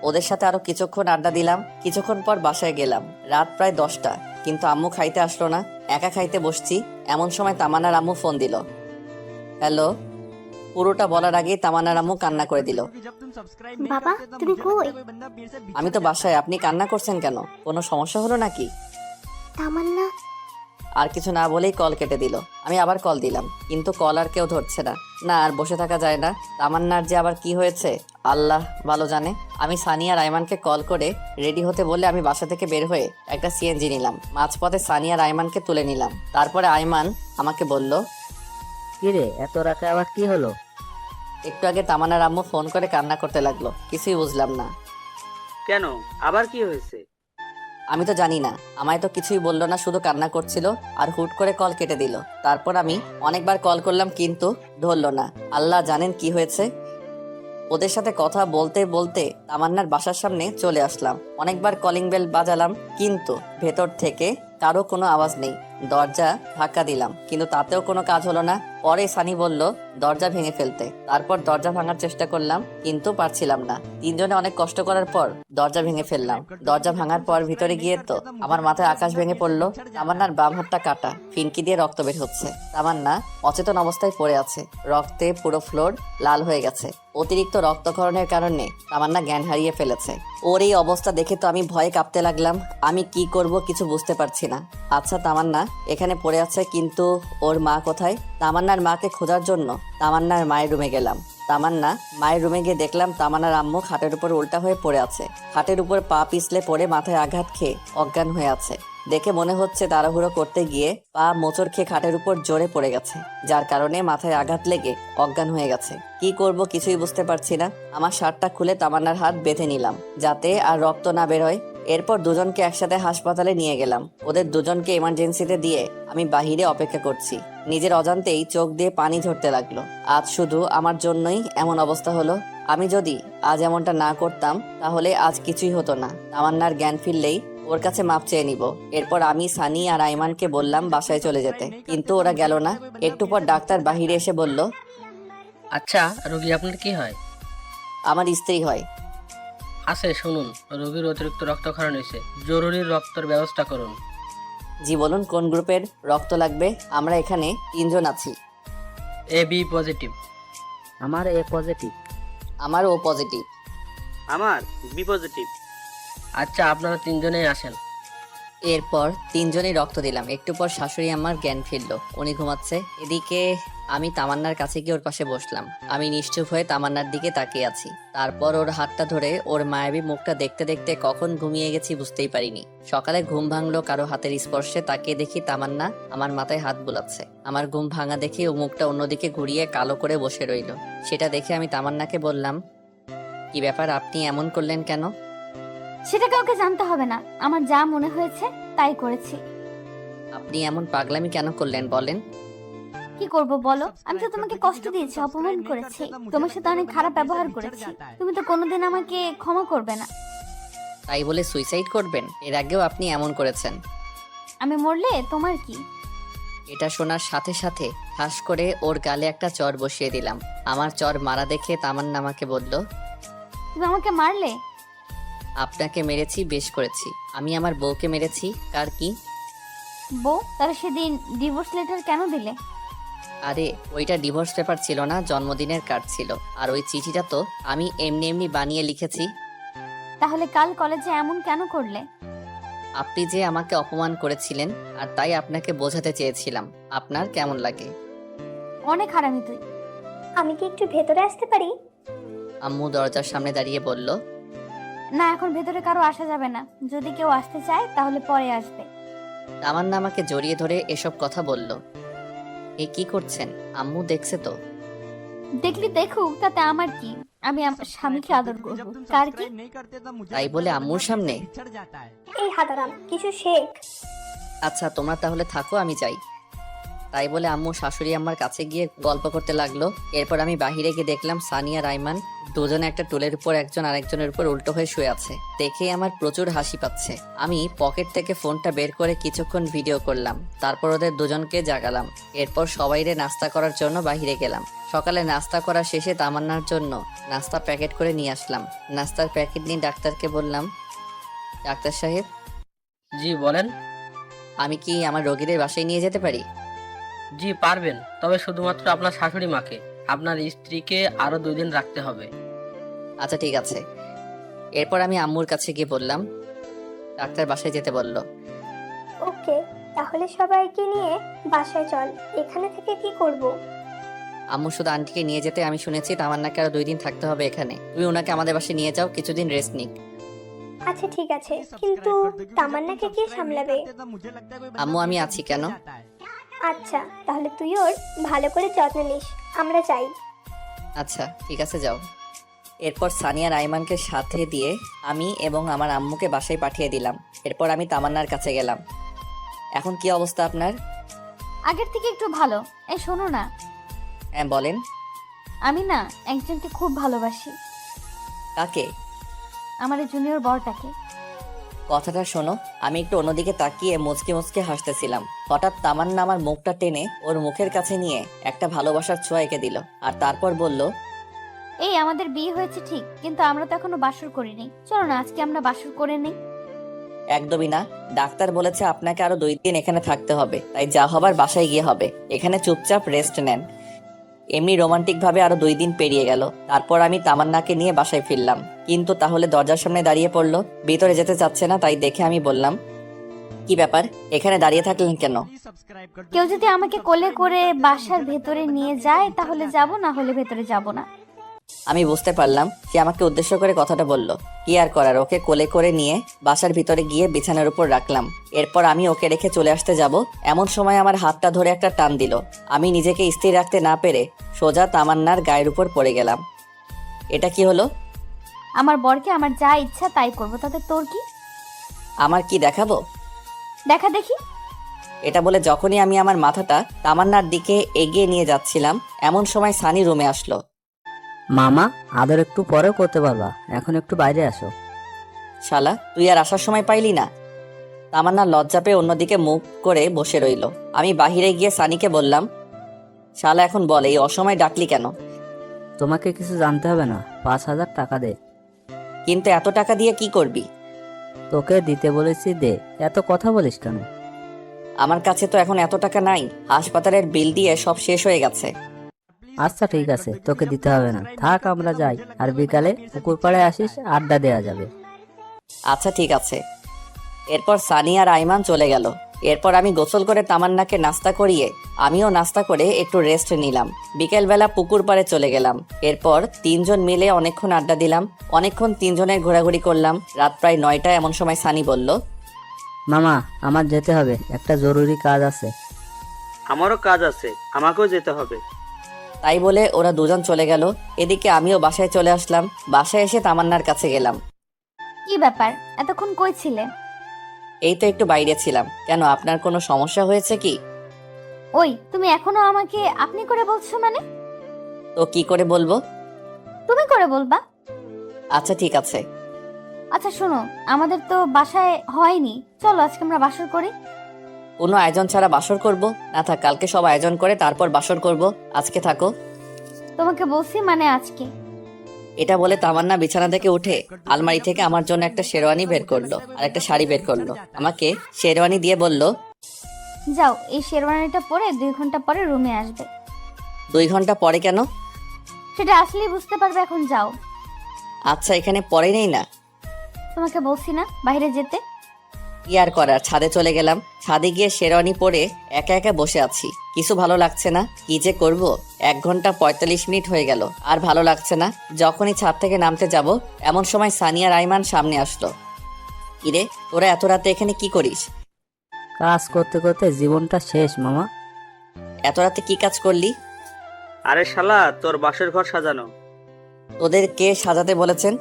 ওদের সাথে আরো কিছুক্ষণ আড্ডা দিলাম। কিছুক্ষণ পর বাসায় গেলাম। রাত প্রায় 10টা, কিন্তু আম্মু খাইতে আসলো না। একা খাইতে বসছি, এমন সময় তামান্নার আম্মু ফোন দিল। হ্যালো। পুরোটা বলার আগেই তামান্নার আম্মু কান্না করে দিল। বাবা, তুমি কই? আমি তো বাসায়। আপনি কান্না করছেন কেন? কোনো সমস্যা হলো নাকি? তামান্না? আর কিছু না বলেই কল কেটে দিল। আমি আবার কল দিলাম, কিন্তু কল আর কেউ ধরছে না। না, আর বসে থাকা যায় না। তামান্নার যে আবার কি হয়েছে আল্লাহ ভালো জানে। আমি সানি আর আইমানকে কল করে রেডি হতে বলে আমি বাসা থেকে বের হয়ে একটা সিএনজি নিলাম। মাঝপথে সানি আর আইমানকে তুলে নিলাম। তারপরে আইমান আমাকে বলল, কিরে, এত রাতে আবার কি হলো? একটু আগে তামান্নার আম্মু ফোন করে কান্না করতে লাগলো। কিছুই বুঝলাম না। কেন, আবার কি হয়েছে? আমি তো জানি না। আমায় তো কিছুই বললো না, শুধু কান্না করছিল আর হুট করে কল কেটে দিল। তারপর আমি অনেকবার কল করলাম, কিন্তু ধরলো না। আল্লাহ জানেন কি হয়েছে। ওদের সাথে কথা বলতে বলতে তামান্নার বাসার সামনে চলে আসলাম। অনেকবার কলিং বেল বাজালাম, কিন্তু ভেতর থেকে কারো কোনো আওয়াজ নেই। দরজা ধাক্কা দিলাম, কিন্তু তাতেও কোনো কাজ হলো না। পরে সানি বলল দরজা ভেঙে ফেলতে। তারপর দরজা ভাঙার চেষ্টা করলাম, কিন্তু পারছিলাম না। তিনজনে অনেক কষ্ট করার পর দরজা ভেঙে ফেললাম। দরজা ভাঙার পর ভিতরে গিয়ে তো আমার মাথায় আকাশ ভেঙে পড়লো। তামান্নার বাম হাতটা কাটা, ফিনকি দিয়ে রক্ত বের হচ্ছে। তামান্না অচেতন অবস্থায় পড়ে আছে, রক্তে পুরো ফ্লোর লাল হয়ে গেছে। অতিরিক্ত রক্তক্ষরণের কারণে তামান্না জ্ঞান হারিয়ে ফেলেছে। ওর এই অবস্থা দেখে তো আমি ভয়ে কাঁপতে লাগলাম। আমি কি করব কিছু বুঝতে পারছি না। আচ্ছা তামান্না এখানে পড়ে আছে, কিন্তু ওর মা কোথায়? তামান্নার মাকে খোঁজার জন্য তামান্নার মায়ের রুমে গেলাম। তামান্না মায়ের রুমে গিয়ে দেখলাম তামান্নার আম্মু খাটের উপর উল্টা হয়ে পড়ে আছে। খাটের উপর পা পিছলে পড়ে মাথায় আঘাত খেয়ে অজ্ঞান হয়ে আছে। দেখে মনে হচ্ছে তাড়াহুড়ো করতে গিয়ে পা মোচড় খেয়ে খাটের উপর জোরে পড়ে গেছে, যার কারণে মাথায় আঘাত লেগে অজ্ঞান হয়ে গেছে। কি করব কিছুই বুঝতে পারছি না। আমার শার্টটা খুলে তামান্নার হাত বেঁধে নিলাম, যাতে আর রক্ত না বের হয়। এরপর দুজনকে একসাথে হাসপাতালে নিয়ে গেলাম। ওদের দুজনকে এমার্জেন্সিতে দিয়ে আমি বাহিরে অপেক্ষা করছি। নিজের অজান্তেই চোখ দিয়ে পানি ঝরতে লাগলো। আজ শুধু আমার জন্যই এমন অবস্থা হলো। আমি যদি আজ এমনটা না করতাম তাহলে আজ কিছুই হতো না। তামান্নার জ্ঞান ফিরলেই ওর কাছে মাপ চেয়ে নিব। এরপর আমি সানি আর আইমানকে বললাম বাসায় চলে যেতে, কিন্তু ওরা গেল না। একটু পর ডাক্তার বাহিরে এসে বলল আচ্ছা, রোগী আপনার কি হয়? আমার স্ত্রী হয়। আছে, শুনুন, রোগীর অতিরিক্ত রক্তক্ষরণ হয়েছে, জরুরি রক্তের ব্যবস্থা করুন। জি বলুন, কোন গ্রুপের রক্ত লাগবে? আমরা এখানে 3 জন আছি। A B positive. আমার এ পজিটিভ। আমার ও পজিটিভ। আমার বি পজিটিভ। আচ্ছা, আপনারা 3 জনেই আসেন। এরপর 3 জনেই রক্ত দিলাম। একটু পর শাশুড়ি আমার জ্ঞান ফিরলো, উনি ঘুমাচ্ছে। এদিকে আমি তামান্নার কাছে গিয়ে ওর পাশে বসলাম। আমি নিশ্চুপ হয়ে তামান্নার দিকে তাকিয়ে আছি। তারপর ওর হাতটা ধরে ওর মায়াবী মুখটা দেখতে দেখতে কখন ঘুমিয়ে গেছি বুঝতেই পারিনি। সকালে ঘুম ভাঙলো কারো হাতের স্পর্শে। তাকিয়ে দেখি তামান্না আমার মাথায় হাত বুলাচ্ছে। আমার ঘুম ভাঙা দেখে ও মুখটা অন্যদিকে ঘুরিয়ে কালো করে বসে রইলো। সেটা দেখে আমি তামান্নাকে বললাম, কি ব্যাপার, আপনি এমন করলেন কেন? সেটা কাউকে জানতে হবে না, আমার যা মনে হয়েছে তাই করেছি। আপনি এমন পাগলামি কেন করলেন বলেন? কি করব বলো? আমি তো তোমাকে কষ্ট দিয়েছি, অপমান করেছি, তোমার সাথে অনেক খারাপ ব্যবহার করেছি। তুমি তো কোনোদিন আমাকে ক্ষমা করবে না। তাই বলে সুইসাইড করবেন? এর আগেও আপনি এমন করেছেন। আমি মরলে তোমার কি? এটা শোনার সাথে সাথে ঠাস করে ওর গালে একটা চর বসিয়ে দিলাম। আমার চর মারা দেখে তামান্না আমাকে বলল, তুমি আমাকে মারলে? আপনাকে মেরেছি, বেশ করেছি। আমি আমার বউকে মেরেছি, কার কি? বউ? তাহলে সেদিন ডিভোর্স লেটার কেন দিলে? আরে ওইটা ডিভোর্স পেপার ছিল না, জন্মদিনের কার্ড ছিল। আর ওই চিঠিটা তো আমি এমনি এমনি বানিয়ে লিখেছি। তাহলে কাল কলেজে এমন কেন করলে? আপনি যে আমাকে অপমান করেছিলেন, আর তাই আপনাকে বোঝাতে চেয়েছিলাম। আপনার কেমন লাগে? অনেক হারামি তুই। আমি কি একটু ভেতরে আসতে পারি? আম্মু দরজার সামনে দাঁড়িয়ে বলল, না, এখন ভেতরে কারো আসা যাবে না। যদি কেউ আসতে চায় তাহলে পরে আসবে। তামান্না আমাকে জড়িয়ে ধরে এসব কথা বলল। এ কি করছেন? আম্মু দেখছে তো? দেখলি দেখুক, তাতে আমার কি? আমি আমার স্বামীকে আদর করবো, কার কি? তাই বলে আম্মুর সামনে? এই হাদারাম, কিছু শেখ। আচ্ছা তোমরা তাহলে থাকো, আমি যাই। তাই বলে আম্মু শাশুড়ি আম্মার কাছে গিয়ে গল্প করতে লাগলো। এরপর আমি বাহিরে গিয়ে দেখলাম সানিয়া রাইমান দুজনে একটা টুলের উপর একজন আরেকজনের উপর উল্টো হয়ে শুয়ে আছে। দেখে আমার প্রচুর হাসি পাচ্ছে। আমি পকেট থেকে ফোনটা বের করে কিছুক্ষণ ভিডিও করলাম। তারপর ওদের দুজনকে জাগালাম। এরপর সবাইরে নাস্তা করার জন্য বাহিরে গেলাম। সকালে নাস্তা করা শেষে তামান্নার জন্য নাস্তা প্যাকেট করে নিয়ে আসলাম। নাস্তার প্যাকেট নিয়ে ডাক্তারকে বললাম, ডাক্তার সাহেব, জি বলেন। আমি কি আমার রোগীদের বাসায় নিয়ে যেতে পারি? জি পারবেন, তবে শুধুমাত্র আপনার শাশুড়ি মাকে, আপনার স্ত্রীকে আরো 2 দিন রাখতে হবে। আচ্ছা ঠিক আছে। এরপর আমি আম্মুর কাছে গিয়ে বললাম, ডাক্তার বাসায় যেতে বলল। ওকে, তাহলে সবাইকে নিয়ে বাসায় চল। এখানে থেকে কি করব? আম্মু শুধু আন্টিকে নিয়ে যেতে। আমি শুনেছি তামান্নাকে আরো 2 দিন থাকতে হবে এখানে। তুমি ওনাকে আমাদের বাসায় নিয়ে যাও, কিছুদিন রেস্ট নিক। আচ্ছা ঠিক আছে, কিন্তু তামান্নাকে কে সামলাবে? আম্মু আমি আছি, কেন? আচ্ছা, তাহলে তুই ওর ভালো করে যত্ন নিস। আমরা যাই। আচ্ছা ঠিক আছে, যাও। এরপর সানিয়া রাইমানকে সাথে দিয়ে আমি এবং আমার আম্মুকে বাসায় পাঠিয়ে দিলাম। এরপর আমি তামান্নার কাছে গেলাম। এখন কি অবস্থা আপনার? আগের থেকে একটু ভালো। এই শোনো না, হ্যাঁ বলেন। আমি না একজনকে খুব ভালোবাসি। কাকে? আমার এই জুনিয়র বরটাকে। কথাটা শোনো। আমি একটু অন্যদিকে তাকিয়ে মুচকে মুচকে হাসতেছিলাম। হঠাৎ তামান্না আমার মুখটা টেনে ওর মুখের কাছে নিয়ে একটা ভালোবাসার ছোঁয়া এঁকে দিল, আর তারপর বলল, এই আমাদের বিয়ে হয়েছে ঠিক, কিন্তু আমরা তো এখনো বাসর করিনি। চলো না আজকে আমরা বাসর করে নিই। একদমই না। ডাক্তার বলেছে আপনাকে আরো 2 দিন এখানে থাকতে হবে, তাই যা হবার বাসায় গিয়ে হবে। এখানে চুপচাপ রেস্ট নেন। এমনি রোমান্টিক ভাবে আরো 2 দিন পেরিয়ে গেল। তারপর আমি তামান্নাকে নিয়ে বাসায় ফিরলাম, কিন্তু তাহলে দরজার সামনে দাঁড়িয়ে পড়লো। ভিতরে যেতে চাচ্ছে না, তাই দেখে আমি বললাম, কি ব্যাপার, এখানে দাঁড়িয়ে থাকলেন কেন? কেউ যদি আমাকে কোলে করে বাসার ভেতরে নিয়ে যায় তাহলে যাব, না হলে ভেতরে যাব না। আমি বুঝতে পারলাম সে আমাকে উদ্দেশ্য করে কথাটা বলল। কি আর করার, ওকে কোলে করে নিয়ে বাসার ভিতরে গিয়ে বিছানার উপর রাখলাম। এরপর আমি ওকে রেখে চলে আসতে যাব, এমন সময় আমার হাতটা ধরে একটা টান দিল। আমি নিজেকে স্থির রাখতে না পেরে সোজা তামান্নার গায়ের উপর পড়ে গেলাম। এটা কি হলো? আমার বরকে আমার যা ইচ্ছা তাই করবো, তাতে তোর কি? আমার কি দেখাবো? দেখা দেখি। এটা বলে যখনই আমি আমার মাথাটা তামান্নার দিকে এগিয়ে নিয়ে যাচ্ছিলাম, এমন সময় সানি রুমে আসলো। মামা, আদর একটু পরেও করতে পারবা, এখন একটু বাইরে আসো। শালা, তুই আর আসার সময় পাইলি না? তামান্না লজ্জা পেয়ে অন্যদিকে মুখ করে বসে রইল। আমি বাহিরে গিয়ে সানিকে বললাম, শালা এখন বল, এই অসময় ডাকলি কেন? তোমাকে কিছু জানতে হবে না, 5,000 টাকা দে। কিন্তু এত টাকা দিয়ে কি করবি? তোকে দিতে বলেছি, দে। এত কথা বলিস কেন? আমার কাছে তো এখন এত টাকা নাই, হাসপাতালের বিল দিয়ে সব শেষ হয়ে গেছে। আচ্ছা ঠিক আছে, তোকে দিতে হবে না, থাক আমরা যাই। আর বিকালে পুকুর পাড়ে আসিস, আড্ডা দেওয়া যাবে। আচ্ছা ঠিক আছে। এরপর সানি আর আইমান চলে গেল। এরপর আমি গোসল করে তামান্নাকে নাস্তা করিয়ে আমিও নাস্তা করে একটু রেস্ট নিলাম। বিকেলবেলা পুকুর পাড়ে চলে গেলাম। এরপর 3 জন মিলে অনেকক্ষণ আড্ডা দিলাম, অনেকক্ষণ 3 জনের ঘোরাঘুরি করলাম। রাত প্রায় 9টা, এমন সময় সানি বলল, মামা, আমার যেতে হবে, একটা জরুরি কাজ আছে। আমারও কাজ আছে, আমাকেও যেতে হবে। তাই বলে ওরা 2 জন চলে গেল। এদিকে আমিও বাসায় চলে আসলাম। বাসায় এসে তামান্নার কাছে গেলাম। কি ব্যাপার, এতক্ষণ কই ছিলে? এই তো একটু বাইরে ছিলাম। কেন, আপনার কোনো সমস্যা হয়েছে কি? ওই তুমি এখনো আমাকে আপনি করে বলছো মানে? তো কি করে বলবো? তুমি করে বলবা। আচ্ছা ঠিক আছে। আচ্ছা শোনো, আমাদের তো বাসায় হয়নি, চলো আজকে আমরা বাসর করি। কোনো আয়োজন ছাড়া বাসর করব? না থাক, কালকে সব আয়োজন করে তারপর বাসর করব। আজকে থাকো। তোমাকে বলছি মানে আজকে। এটা বলে তামান্না বিছানা থেকে উঠে আলমারি থেকে আমার জন্য একটা শেরওয়ানি বের করলো আর একটা শাড়ি বের করলো। আমাকে শেরওয়ানি দিয়ে বলল, যাও, এই শেরওয়ানিটা পরে 2 ঘন্টা পরে রুমে আসবে। 2 ঘন্টা পরে কেন? সেটা আসলেই বুঝতে পারবে, এখন যাও। আচ্ছা, এখানে পরে নেই না? তোমাকে বলছি না বাইরে যেতে। কি আর করার, ছাদে চলে গেলাম। ছাদে গিয়ে শেরওয়ানি পরে একা একা বসে আছি। কিছু ভালো লাগছে না, কি যে করব। 1 ঘন্টা 45 মিনিট হয়ে গেল, আর ভালো লাগছে না। যখনই ছাদ থেকে নামতে যাব, এমন সময় সানিয়া রাইমান সামনে আসলো। কিরে, তোরা এত রাতে এখানে কি করিস? কাজ করতে করতে জীবনটা শেষ মামা। এত রাতে কি কাজ করলি? আরে শালা, তোর বাসর ঘর সাজানো। তোদের কে সাজাতে বলেছেন?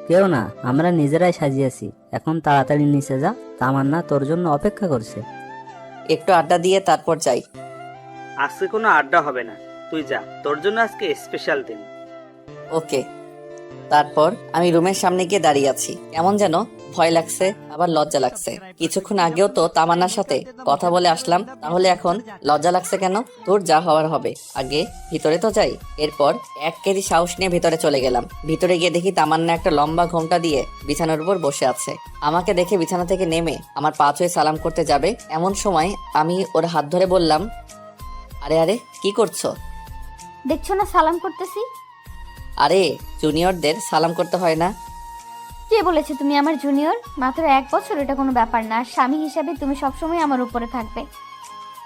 কেউ না, আমরা নিজেরাই সাজিয়েছি। এখন তাড়াতাড়ি নিচে যা, তামান্না তোর জন্য অপেক্ষা করছে। একটু আড্ডা দিয়ে তারপর যাই। আজকে কোনো আড্ডা হবে না, তুই যা, তোর জন্য আজকে স্পেশাল দিন। ওকে। তারপর আমি রুমের সামনে গিয়ে দাঁড়িয়ে আছি। কেমন যেন ভয় লাগছে, আবার লজ্জা লাগছে। কিছুক্ষণ আগেও তো তামান্নার সাথে কথা বলে আসলাম, তাহলে এখন লজ্জা লাগছে কেন? তোর যা হওয়ার হবে, আগে ভিতরে তো যাই। এরপর 1 কেজি সাহস নিয়ে ভিতরে চলে গেলাম। ভিতরে গিয়ে দেখি তামান্না একটা লম্বা ঘোমটা দিয়ে বিছানার উপর বসে আছে। আমাকে দেখে বিছানা থেকে নেমে আমার পা ছুঁয়ে সালাম করতে যাবে, এমন সময় আমি ওর হাত ধরে বললাম, আরে আরে, কি করছো? দেখছো না সালাম করতেছি। আরে, জুনিয়রদের সালাম করতে হয় না? কে বলেছে তুমি আমার জুনিয়র? মাত্র 1 বছর, এটা কোনো ব্যাপার না। আর স্বামী হিসাবে তুমি সবসময় আমার উপরে থাকবে।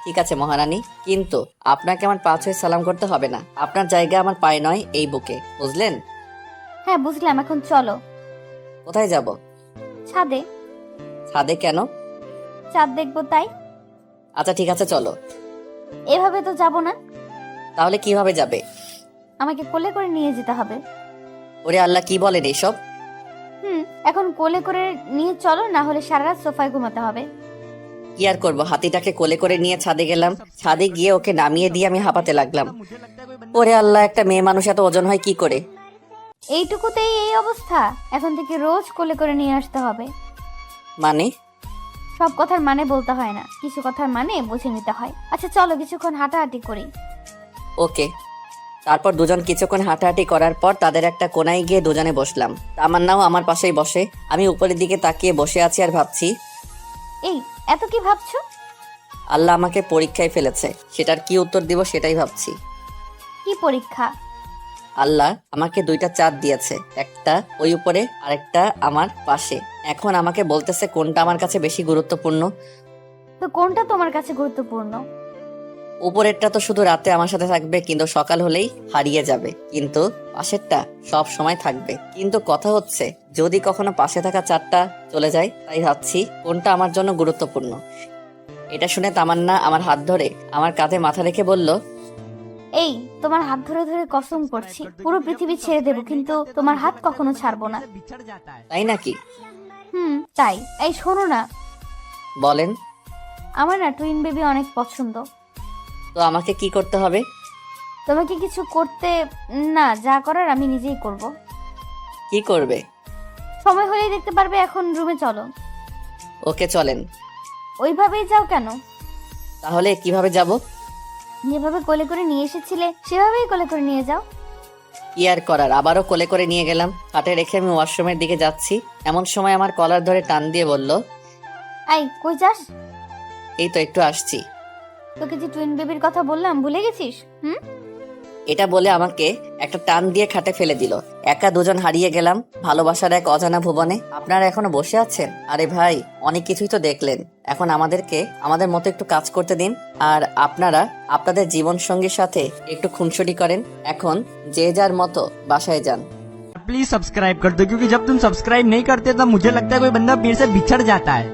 ঠিক আছে মহারানী, কিন্তু আপনাকে আমার পা ছুঁয়ে সালাম করতে হবে না। আপনার জায়গা আমার পায়ে নয়, এই বুকে, বুঝলেন? হ্যাঁ বুঝলাম, এখন চলো। কোথায় যাব? ছাদে। ছাদে কেন? চাঁদ দেখবো তাই। আচ্ছা ঠিক আছে, চলো। এভাবে তো যাব না, তাহলে কিভাবে যাবে? আমাকে কোলে করে নিয়ে যেতে হবে। ওরে আল্লাহ, কি বলেন এইসব? এখন কোলে করে নিয়ে চলো, না হলে সারা রাত সোফায় ঘুমাতে হবে। কি আর করবো, হাতিটাকে কোলে করে নিয়ে ছাদে গেলাম। ছাদে গিয়ে ওকে নামিয়ে দিয়ে আমি হাঁপাতে লাগলাম। ওরে আল্লাহ, একটা মেয়ে মানুষ এত ওজন হয় কি করে? এইটুকুতেই এই অবস্থা? এখন থেকে রোজ কোলে করে নিয়ে আসতে হবে। মানে? সব কথার মানে বলতে হয় না, কিছু কথার মানে বুঝে নিতে হয়। আচ্ছা চলো কিছুক্ষণ হাঁটাহাঁটি করি। ওকে। তারপর দুজন কিছুক্ষণ হাঁটাহাঁটি করার পর তাদের একটা কোনায় গিয়ে দুজনে বসলাম। তামান্নাও আমার পাশেই বসে। আমি উপরের দিকে তাকিয়ে বসে আছি আর ভাবছি, এই এত কি ভাবছো? আল্লাহ আমাকে পরীক্ষায় ফেলেছে, সেটার কি উত্তর দিব সেটাই ভাবছি। কি পরীক্ষা? আল্লাহ আমাকে 2টা চাঁদ দিয়েছে, একটা ওই উপরে আর একটা আমার পাশে। এখন আমাকে বলতেছে কোনটা আমার কাছে বেশি গুরুত্বপূর্ণ। তো কোনটা তোমার কাছে গুরুত্বপূর্ণ? উপরেরটা তো শুধু রাতে আমার সাথে থাকবে, কিন্তু সকাল হলেই হারিয়ে যাবে। কিন্তু পাশেরটা সব সময় থাকবে। কিন্তু কথা হচ্ছে, যদি কখনো পাশে থাকা চাঁদটা চলে যায়, তাই ভাবছি কোনটা আমার জন্য গুরুত্বপূর্ণ। এটা শুনে তামান্না আমার হাত ধরে আমার কাঁধে মাথা রেখে বলল, এই তোমার হাত ধরে ধরে কসম করছি পুরো পৃথিবী ছেড়ে দেবো, কিন্তু তোমার হাত কখনো ছাড়বো না। তাই নাকি? তাই। এই শোনো না, বলেন। আমার না টুইন বেবি অনেক পছন্দ। তো আমাকে কি করতে হবে? তোমাকে কিছু করতে না, যা করার আমি নিজেই করব। কি করবে? সময় হলেই দেখতে পারবে। এখন রুমে চলো। ওকে চলেন। ওইভাবেই যাও কেন? তাহলে কিভাবে যাব? যেভাবে কোলে করে নিয়ে এসেছিলে সেভাবেই কোলে করে নিয়ে যাও। কি আর করার, আবারও কোলে করে নিয়ে গেলাম। হাটে রেখে আমি ওয়াশরুমের দিকে যাচ্ছি, এমন সময় আমার কলার ধরে টান দিয়ে বলল, এই কই যাস? এই তো একটু আসছি। তোকে যে টুইন বেবির কথা বললাম ভুলে গেছিস? এটা বলে আমাকে একটা টান দিয়ে খাটে ফেলে দিল। একা দুজন হারিয়ে গেলাম ভালোবাসার এক অজানা ভুবনে। আপনারা এখনো বসে আছেন? আরে ভাই, অনেক কিছুই তো দেখলেন, এখন আমাদেরকে আমাদের মতো একটু কাজ করতে দিন। আর আপনারা আপনাদের জীবন সঙ্গীর সাথে একটু খুনসুটি করেন। এখন যে যার মতো বাসায় যান। प्लीज सब्सक्राइब कर दो, क्योंकि जब तुम सब्सक्राइब नहीं करते तब मुझे लगता है कोई बंदा मेरे से बिछड़ जाता है।